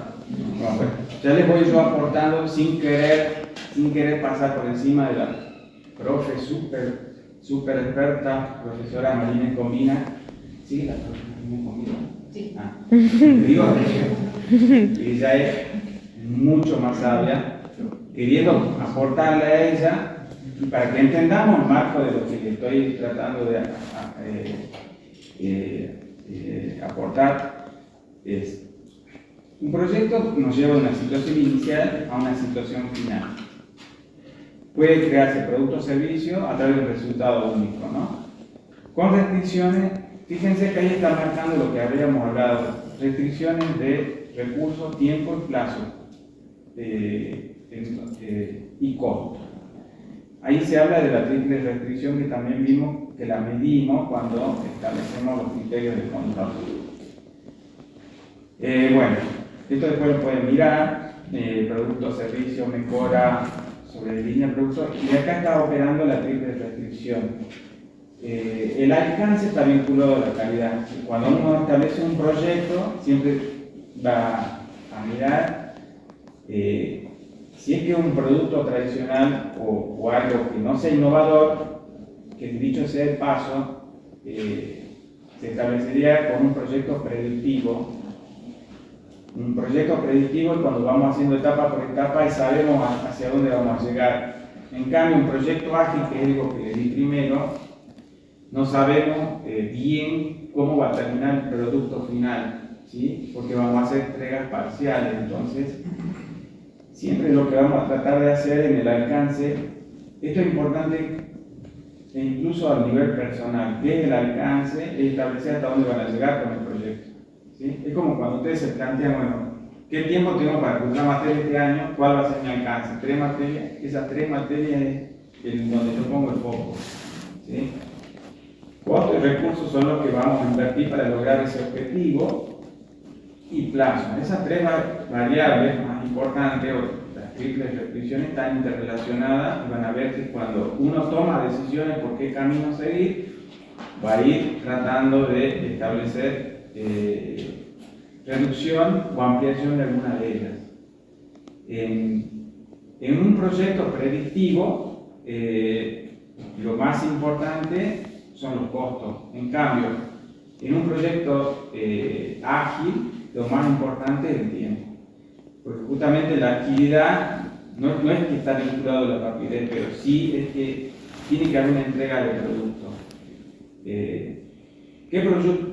No, bueno, ya les voy yo aportando sin querer pasar por encima de la profe súper experta, profesora Marina Combina. ¿Sí? ¿La profe Marina Combina? Sí. Ah, digo que ella es mucho más sabia, queriendo aportarle a ella, y para que entendamos el marco de lo que le estoy tratando de aportar, es un proyecto nos lleva de una situación inicial a una situación final. Puede crearse producto o servicio a través de un resultado único, ¿no? Con restricciones, fíjense que ahí está marcando lo que habíamos hablado, restricciones de recursos, tiempo y plazo y costo. Ahí se habla de la triple restricción que también vimos, que la medimos cuando establecemos los criterios de control. Bueno, esto después lo pueden mirar, producto, servicio, mejora sobre línea de producto, y acá está operando la triple restricción. El alcance está vinculado a la calidad. Cuando uno establece un proyecto, siempre va a mirar si es que un producto tradicional o algo que no sea innovador, que dicho sea el paso, se establecería con un proyecto predictivo. Un proyecto predictivo es cuando vamos haciendo etapa por etapa y sabemos hacia dónde vamos a llegar. En cambio, un proyecto ágil, que es algo que le di primero, no sabemos bien cómo va a terminar el producto final, ¿sí? Porque vamos a hacer entregas parciales. Entonces, siempre lo que vamos a tratar de hacer en el alcance, esto es importante incluso a nivel personal, que es el alcance, es establecer hasta dónde van a llegar con el proyecto. ¿Sí? Es como cuando ustedes se plantean, bueno, ¿qué tiempo tengo para cursar materia este año? ¿Cuál va a ser mi alcance? 3 materias, esas 3 materias es en donde yo pongo el foco. ¿Sí? Costos y recursos son los que vamos a invertir para lograr ese objetivo, y plazo. Esas 3 variables más importantes, o las triples restricciones, están interrelacionadas, y van a ver que cuando uno toma decisiones por qué camino seguir, va a ir tratando de establecer reducción o ampliación de alguna de ellas. En un proyecto predictivo, lo más importante son los costos. En cambio, en un proyecto ágil, lo más importante es el tiempo. Porque justamente la agilidad no es que está vinculado a la rapidez, pero sí es que tiene que haber una entrega de producto. ¿Qué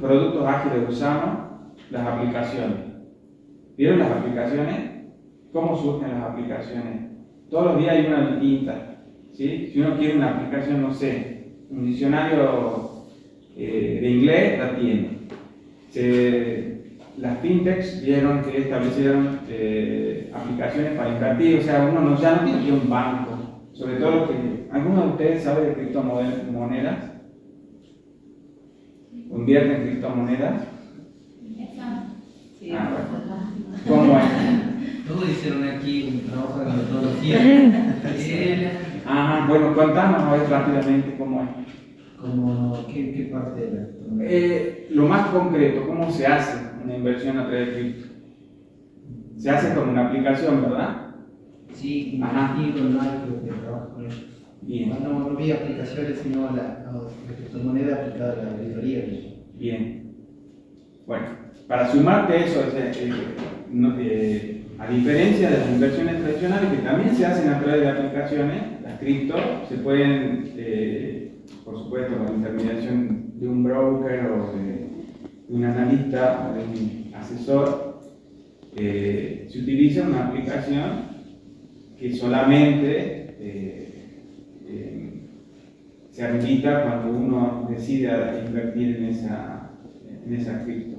productos ágiles usamos? Las aplicaciones. ¿Vieron las aplicaciones? ¿Cómo surgen las aplicaciones? Todos los días hay una distinta. ¿Sí? Si uno quiere una aplicación, no sé, un diccionario de inglés, la tiene. Las fintechs vieron que establecieron aplicaciones para invertir, o sea, uno ya no tiene que ir a un banco. Sobre todo lo que ¿alguno de ustedes sabe de criptomonedas? ¿Invierten en criptomonedas? Sí. Ah, bueno. ¿Cómo es? Todos hicieron aquí un trabajo de metodología. Bueno, contanos a ver rápidamente cómo es. ¿Qué parte de la Lo más concreto, ¿cómo se hace una inversión a través de cripto? Se hace con una aplicación, ¿verdad? Sí, Ajá. y con Nike que trabajo con ellos. Bien. No vi aplicaciones, sino la criptomoneda aplicada a la auditoría. Bien. Bueno, para sumarte eso, a diferencia de las inversiones tradicionales que también se hacen a través de aplicaciones, las cripto se pueden, por supuesto, con la intermediación de un broker o de un analista o de un asesor, se utiliza una aplicación que solamente se habilita cuando uno decide invertir en esa cripto.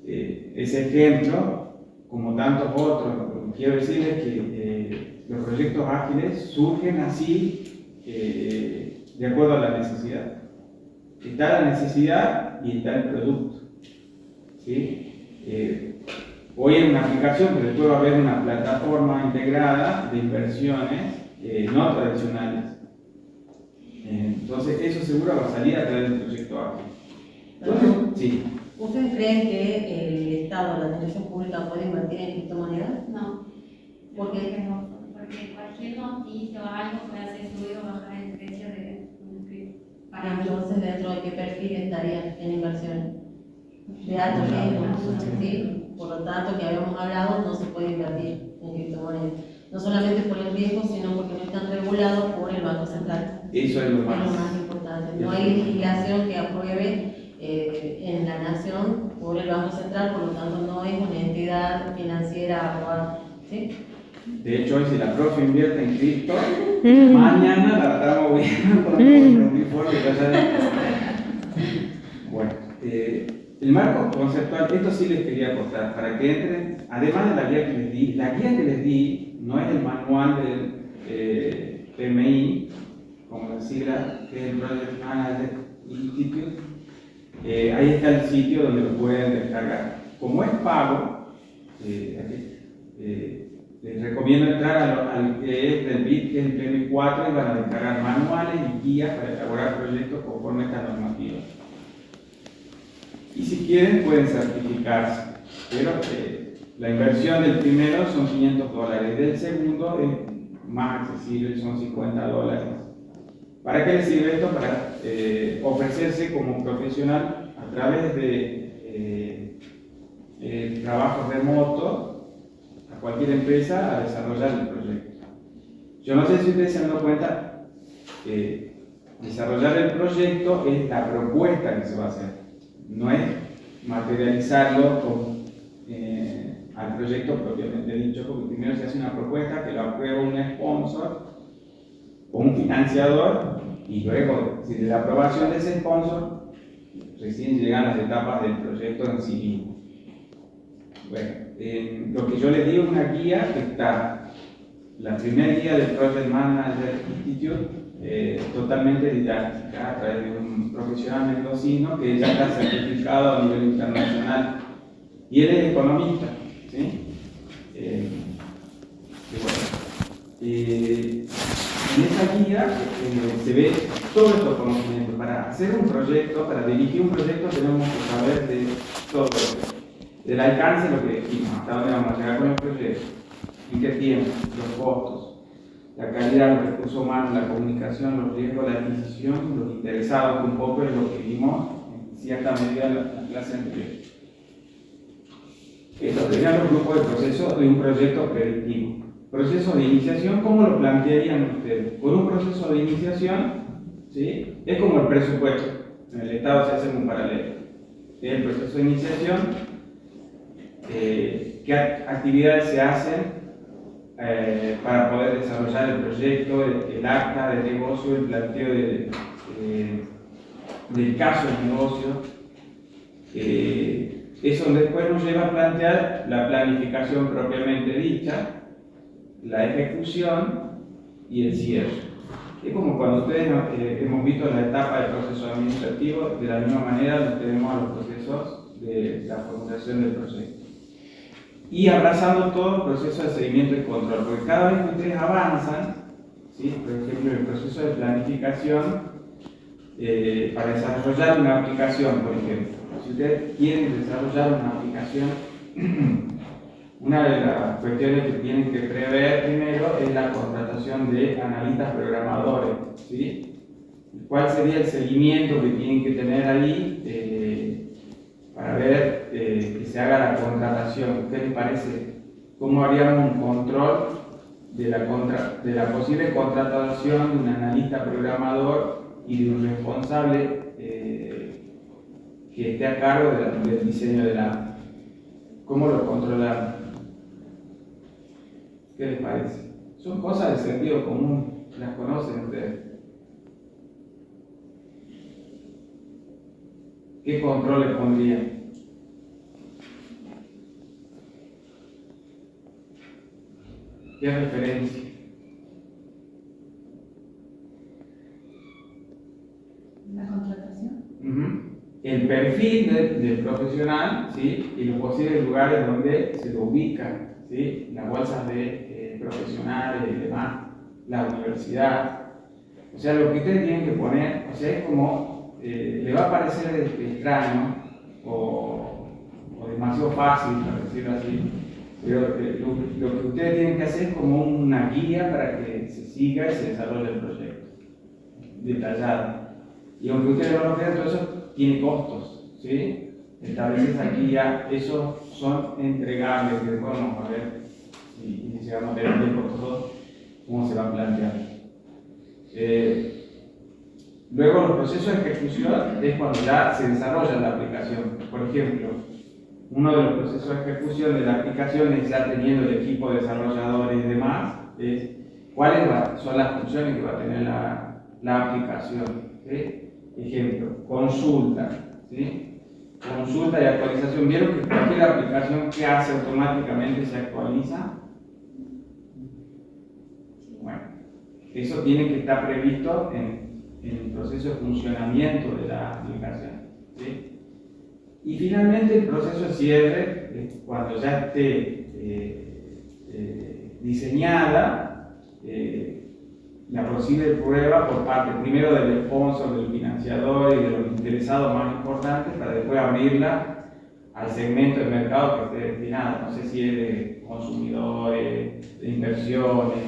Ese ejemplo, como tantos otros, lo que quiero decir es que los proyectos ágiles surgen así de acuerdo a la necesidad. Está la necesidad y está el producto. ¿Sí? Hoy hay una aplicación, pero después va a haber una plataforma integrada de inversiones no tradicionales. Entonces, eso seguro va a salir a través del proyecto API. Entonces, sí. ¿Ustedes creen que el Estado, la administración pública, puede invertir en criptomonedas? No. ¿Por qué? Porque cualquier noticia o algo puede hacer subir o bajar el precio de un cripto. Entonces, ¿dentro de qué perfil estaría en inversión? De alto riesgo, ¿sí? Por lo tanto, que habíamos hablado, no se puede invertir en criptomonedas. No solamente por el riesgo, sino porque no están regulados por el Banco Central. Eso es lo Es lo más. más importante. No hay legislación que apruebe en la nación por el Banco Central, por lo tanto no es una entidad financiera aprobada. ¿Sí? De hecho, hoy si la profe invierte en cripto, mañana la estamos viendo con un uniforme que haya. Bueno, el marco conceptual, esto sí les quería aportar, para que entren, además de la guía que les di, la guía que les di no es el manual del PMI, como la sigla, que es el Project Manager Institute. Ahí está el sitio donde lo pueden descargar. Como es pago, les recomiendo entrar al que es del BIT, que es el PM4, y van a descargar manuales y guías para elaborar proyectos conforme a esta normativa. Y si quieren, pueden certificarse, pero la inversión del primero son $500, del segundo es más accesible, son $50. ¿Para qué les sirve esto? Para ofrecerse como profesional a través de trabajo remoto a cualquier empresa a desarrollar el proyecto. Yo no sé si ustedes se han dado cuenta que desarrollar el proyecto es la propuesta que se va a hacer, no es materializarlo al proyecto propiamente dicho, porque primero se hace una propuesta que lo aprueba un sponsor o un financiador, y luego, si de la aprobación de ese sponsor, recién llegan las etapas del proyecto en sí mismo. Bueno, lo que yo les digo es una guía que está, la primera guía del Project Manager Institute, totalmente didáctica a través de un profesional mendocino que ya está certificado a nivel internacional, y él es economista, ¿sí? En esa guía se ve todos estos conocimientos. Para hacer un proyecto, para dirigir un proyecto, tenemos que saber de todo esto. Del alcance, lo que dijimos, hasta dónde vamos a llegar con el proyecto, en qué tiempo, los costos, la calidad, los recursos humanos, la comunicación, los riesgos, la adquisición, los interesados, un poco es lo que vimos en cierta medida en la clase anterior. Estos serían los grupos de proceso de un proyecto predictivo. Proceso de iniciación, ¿cómo lo plantearían ustedes? Con un proceso de iniciación, ¿sí? Es como el presupuesto, en el Estado se hace un paralelo. El proceso de iniciación, qué actividades se hacen para poder desarrollar el proyecto, el acta de negocio, el planteo del caso de negocio. Eso después nos lleva a plantear la planificación propiamente dicha, la ejecución y el cierre. Es como cuando ustedes hemos visto la etapa del proceso administrativo, de la misma manera lo tenemos a los procesos de la formulación del proyecto. Y abrazando todo el proceso de seguimiento y control, porque cada vez que ustedes avanzan, ¿sí? Por ejemplo, el proceso de planificación, para desarrollar una aplicación, por ejemplo, si ustedes quieren desarrollar una aplicación, una de las cuestiones que tienen que prever primero es la contratación de analistas programadores, ¿sí? ¿Cuál sería el seguimiento que tienen que tener ahí para ver que se haga la contratación? ¿Qué les parece? ¿Cómo haríamos un control de la posible contratación de un analista programador y de un responsable que esté a cargo del diseño de la? ¿Cómo lo controlamos? ¿Qué les parece? Son cosas de sentido común, las conocen ustedes. ¿Qué control le pondrían? ¿Qué referencia? La contratación. El perfil del profesional, ¿sí? Y los posibles lugares donde se lo ubican, ¿sí? Las bolsas de profesionales y demás, la universidad. O sea, lo que ustedes tienen que poner, o sea, es como, le va a parecer extraño o demasiado fácil, para decirlo así, pero lo que ustedes tienen que hacer es como una guía para que se siga y se desarrolle el proyecto, detallado. Y aunque ustedes no lo crean, todo eso tiene costos, ¿sí? Estableces aquí ya, esos son entregables, que después vamos a ver si llegamos a tener tiempo todos, cómo se va a plantear. Luego los procesos de ejecución es cuando ya se desarrolla la aplicación. Por ejemplo, uno de los procesos de ejecución de la aplicación es ya teniendo el equipo desarrollador y demás, es cuáles son las funciones que va a tener la aplicación. ¿Sí? Ejemplo, consulta. ¿Sí? Consulta y actualización. ¿Vieron que cualquier aplicación que hace automáticamente se actualiza? Bueno, eso tiene que estar previsto en el proceso de funcionamiento de la aplicación. ¿Sí? Y finalmente el proceso de cierre, cuando ya esté diseñada la posible prueba por parte primero del sponsor, del financiador y de los interesados más importantes, para después abrirla al segmento de mercado que esté destinado. No sé si es de consumidores, de inversiones.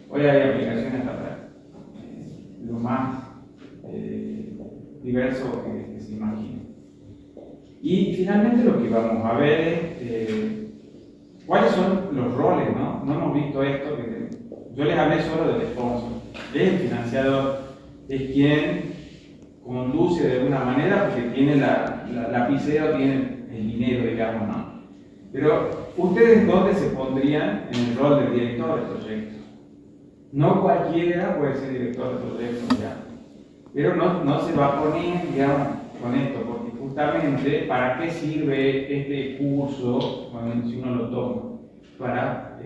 Hoy hay aplicaciones para lo más diverso que se imagine. Y finalmente lo que vamos a ver es cuáles son los roles, ¿no? No hemos visto esto, yo les hablé solo del sponsor. El financiador es quien conduce de alguna manera porque tiene la lapicera o tiene el dinero, digamos, ¿no? Pero, ¿ustedes dónde se pondrían en el rol de director de proyecto? No cualquiera puede ser director de proyecto ya, pero no se va a poner, digamos, con esto, porque justamente, ¿para qué sirve este curso si uno lo toma? Para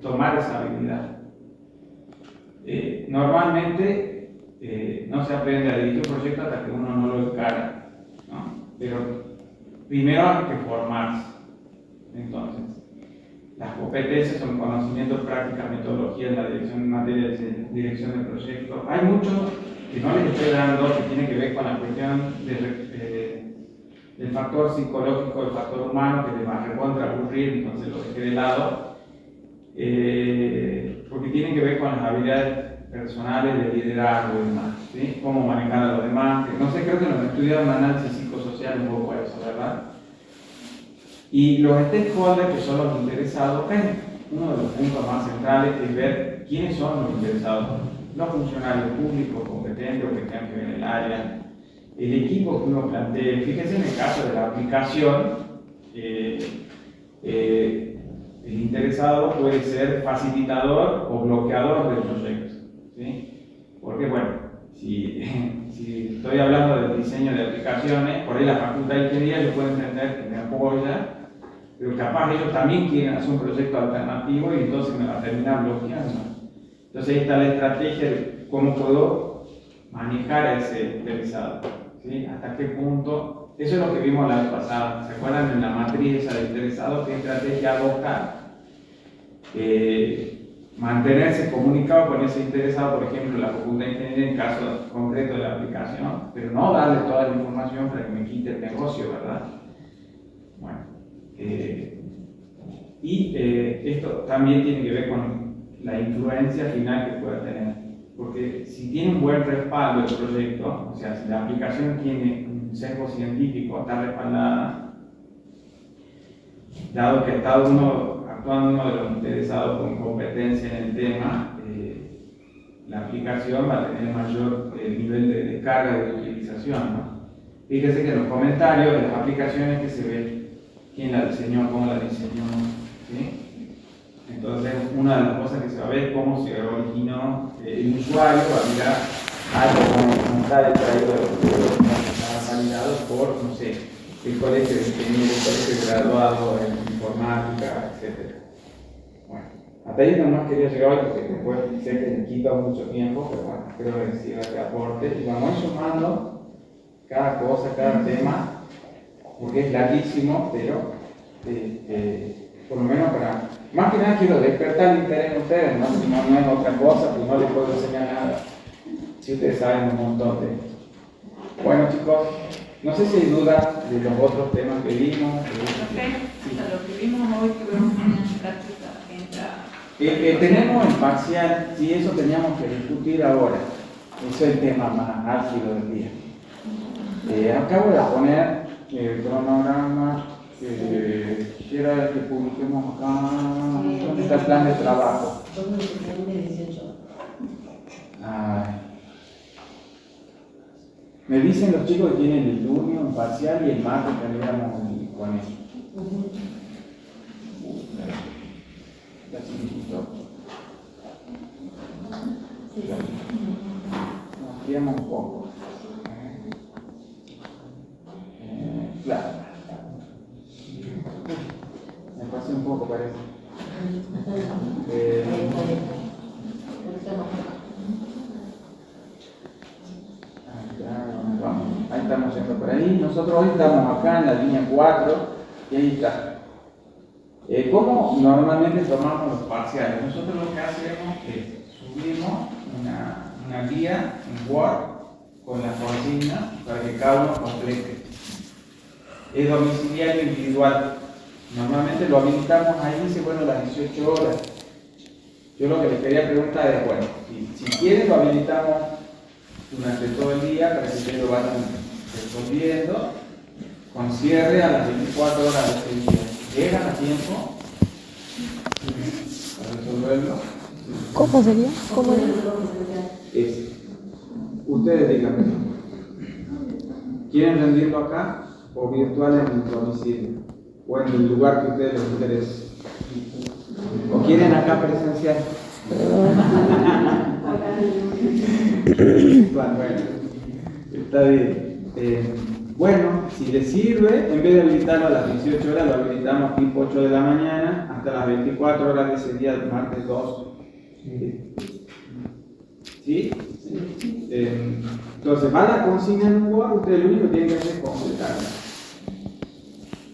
tomar esa habilidad. Normalmente no se aprende a dirigir un proyecto hasta que uno no lo encara, ¿no? Pero primero hay que formarse. Entonces, las competencias son conocimiento, práctica, metodología en la dirección en materia de dirección de proyectos. Hay mucho que no les estoy dando que tiene que ver con la cuestión del factor psicológico, del factor humano, que les va a recontra aburrir, entonces lo dejé de lado, porque tiene que ver con las habilidades personales de liderazgo y demás, ¿sí? Cómo manejar a los demás, que no sé, creo que nos estudiaron análisis psicosocial un poco eso, ¿verdad? Y los stakeholders, que son los interesados, uno de los puntos más centrales es ver quiénes son los interesados, los funcionarios públicos competentes o que tengan que ver en el área, el equipo que uno plantee. Fíjense en el caso de la aplicación, el interesado puede ser facilitador o bloqueador del proyecto, ¿sí? Porque bueno, si estoy hablando del diseño de aplicaciones, por ahí la facultad de ingeniería yo puedo entender que me apoya, pero capaz ellos también quieren hacer un proyecto alternativo y entonces me va a terminar bloqueando. Entonces ahí está la estrategia de cómo puedo manejar a ese interesado, ¿sí? Hasta qué punto. Eso es lo que vimos la vez pasada. ¿Se acuerdan en la matriz esa de interesado? ¿Qué estrategia adoptar? Mantenerse comunicado con ese interesado, por ejemplo, la facultad de ingeniería en caso concreto de la aplicación, pero no darle toda la información para que me quite el negocio, ¿verdad? Bueno, esto también tiene que ver con la influencia final que pueda tener, porque si tiene un buen respaldo el proyecto, o sea, si la aplicación tiene un sesgo científico, está respaldada, dado que está actuando uno de los interesados con competencia en el tema, la aplicación va a tener mayor nivel de descarga y de utilización, ¿no? Fíjese que en los comentarios de las aplicaciones que se ve quién la diseñó, cómo la diseñó, ¿sí? Entonces, una de las cosas que se va a ver es cómo se originó el usuario, va a mirar algo como está extraído está validado por, no sé, el colegio de ingeniería, el colegio graduado en informática, etc. Bueno, hasta ahí nomás quería llegar hoy porque después sé que me quita mucho tiempo, pero bueno, espero que siga este aporte. Y vamos a ir sumando cada cosa, cada tema, porque es larguísimo, pero por lo menos para, más que nada quiero despertar el interés en ustedes, ¿no? Si no es otra cosa, pues no les puedo enseñar nada. Si ustedes saben un montón de... Bueno chicos, no sé si hay dudas de los otros temas que vimos. O sea, lo que vimos hoy que vemos en práctica entra. Tenemos el parcial, si eso teníamos que discutir ahora. Ese es el tema más álgido del día. Acá voy a poner el cronograma que era el que publiquemos acá. ¿Dónde está el plan de trabajo? 18. Ay. Me dicen los chicos que tienen el lunes un parcial y el martes terminamos con eso. Está chiquitito. Nos quedamos un poco. Claro. Me pasé un poco, parece. Ahí estamos yendo por ahí. Nosotros hoy estamos acá en la línea 4 y ahí está. ¿Cómo normalmente tomamos los parciales? Nosotros lo que hacemos es subimos una guía en Word con la consigna para que cada uno complete. Es domiciliario individual. Normalmente lo habilitamos ahí, dice, bueno, las 18 horas. Yo lo que les quería preguntar es, bueno, si quieren lo habilitamos durante todo el día para que ustedes lo vayan resolviendo con cierre a las 24 horas de ese día. ¿Llegan a tiempo para resolverlo? ¿Cómo sería? ¿Cómo era? Ustedes díganme. ¿Quieren rendirlo acá o virtual en el domicilio? ¿O en el lugar que a ustedes les interese? ¿O quieren acá presencial? Bueno, está bien. Bueno, si les sirve, en vez de habilitarlo a las 18 horas, lo habilitamos tipo 8 de la mañana hasta las 24 horas de ese día, martes 2. ¿Sí? Entonces, va la consigna en un Word, ustedes lo único que tienen que hacer es completarla.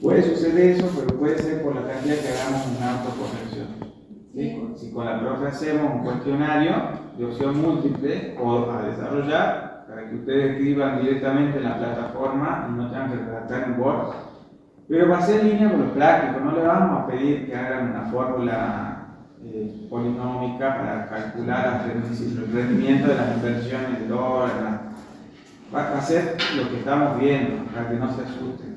Puede suceder eso, pero puede ser por la cantidad que hagamos una autocorrección. ¿Sí? Si con la profe hacemos un cuestionario de opción múltiple o a desarrollar, para que ustedes escriban directamente en la plataforma y no tengan que redactar en Word. Pero va a ser en línea con lo práctico, no le vamos a pedir que hagan una fórmula polinómica para calcular el rendimiento de las inversiones del dólar. Va a ser lo que estamos viendo, para que no se asusten.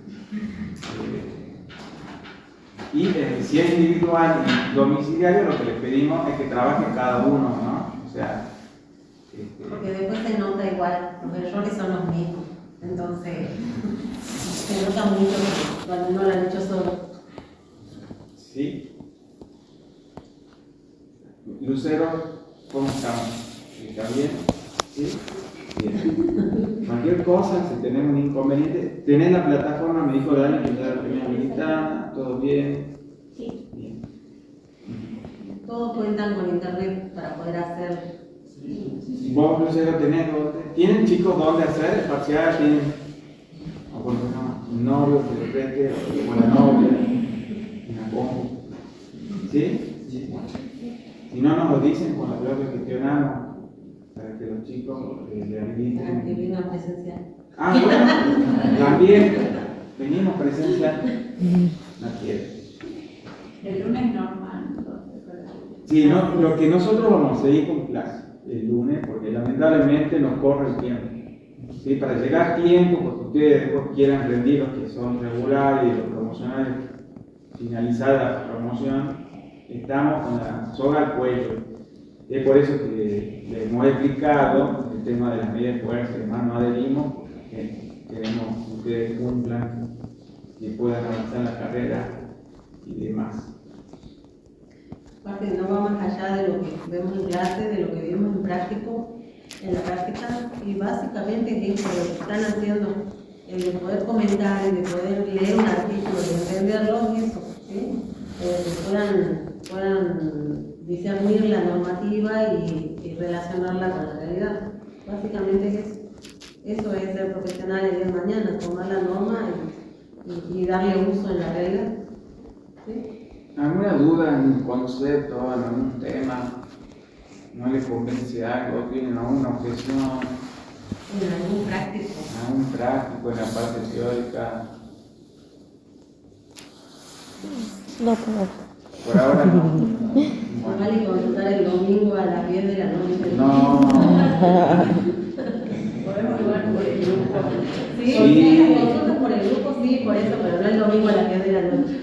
Y si es individual y domiciliario, lo que les pedimos es que trabaje cada uno, ¿no? O sea, porque después se nota igual, los errores son los mismos. Entonces, se nota mucho cuando no lo han hecho solo. ¿Sí? Lucero, ¿cómo estamos? ¿Está bien? ¿Sí? Bien. Cualquier cosa, si tenemos un inconveniente, tenés la plataforma, me dijo Dani que ya la tenía habilitada, ¿todo bien? Sí. Bien. Todos cuentan con internet para poder hacer. Vos, Lucero, tenés dónde. ¿Tienen chicos dónde hacer el parcial? ¿Tienen? O por ejemplo, un novio de repente, o la novia, una compu. ¿Sí? Sí. Si no nos lo dicen, con la propia gestionamos para que los chicos le Para que habiliten. vengan presencial. Ah, bueno, también venimos presencial. No quiere. El lunes normal, entonces. Sí, no, lo que nosotros vamos a seguir con clase el lunes, porque lamentablemente nos corre el tiempo. ¿Sí? Para llegar a tiempo, porque ustedes después quieran rendir los que son regulares y los promocionales, finalizada la promoción, estamos con la soga al cuello. Es por eso que les hemos explicado el tema de las medidas de fuerza, que más no adherimos, porque queremos que ustedes cumplan, que puedan avanzar en la carrera y demás. Aparte, no va más allá de lo que vemos en clase, de lo que vimos en la práctica, y básicamente es eso, lo que están haciendo, el de poder comentar, el de poder leer un artículo, de entenderlo, eso, ¿sí? Que puedan discernir la normativa y relacionarla con la realidad. Básicamente es eso. Eso es ser profesional el día de mañana, tomar la norma y darle uso en la realidad. ¿Sí? ¿Alguna duda en un concepto, en algún tema? no le convence algo, tienen una objeción, En algún práctico. a un práctico en la parte teórica. No puedo. Por ahora no. No vale consultar el domingo a las 10 de la noche. No. Podemos jugar por el grupo. Sí, Sí. las consultas por el grupo sí, por eso, pero no el domingo a las 10 de la noche.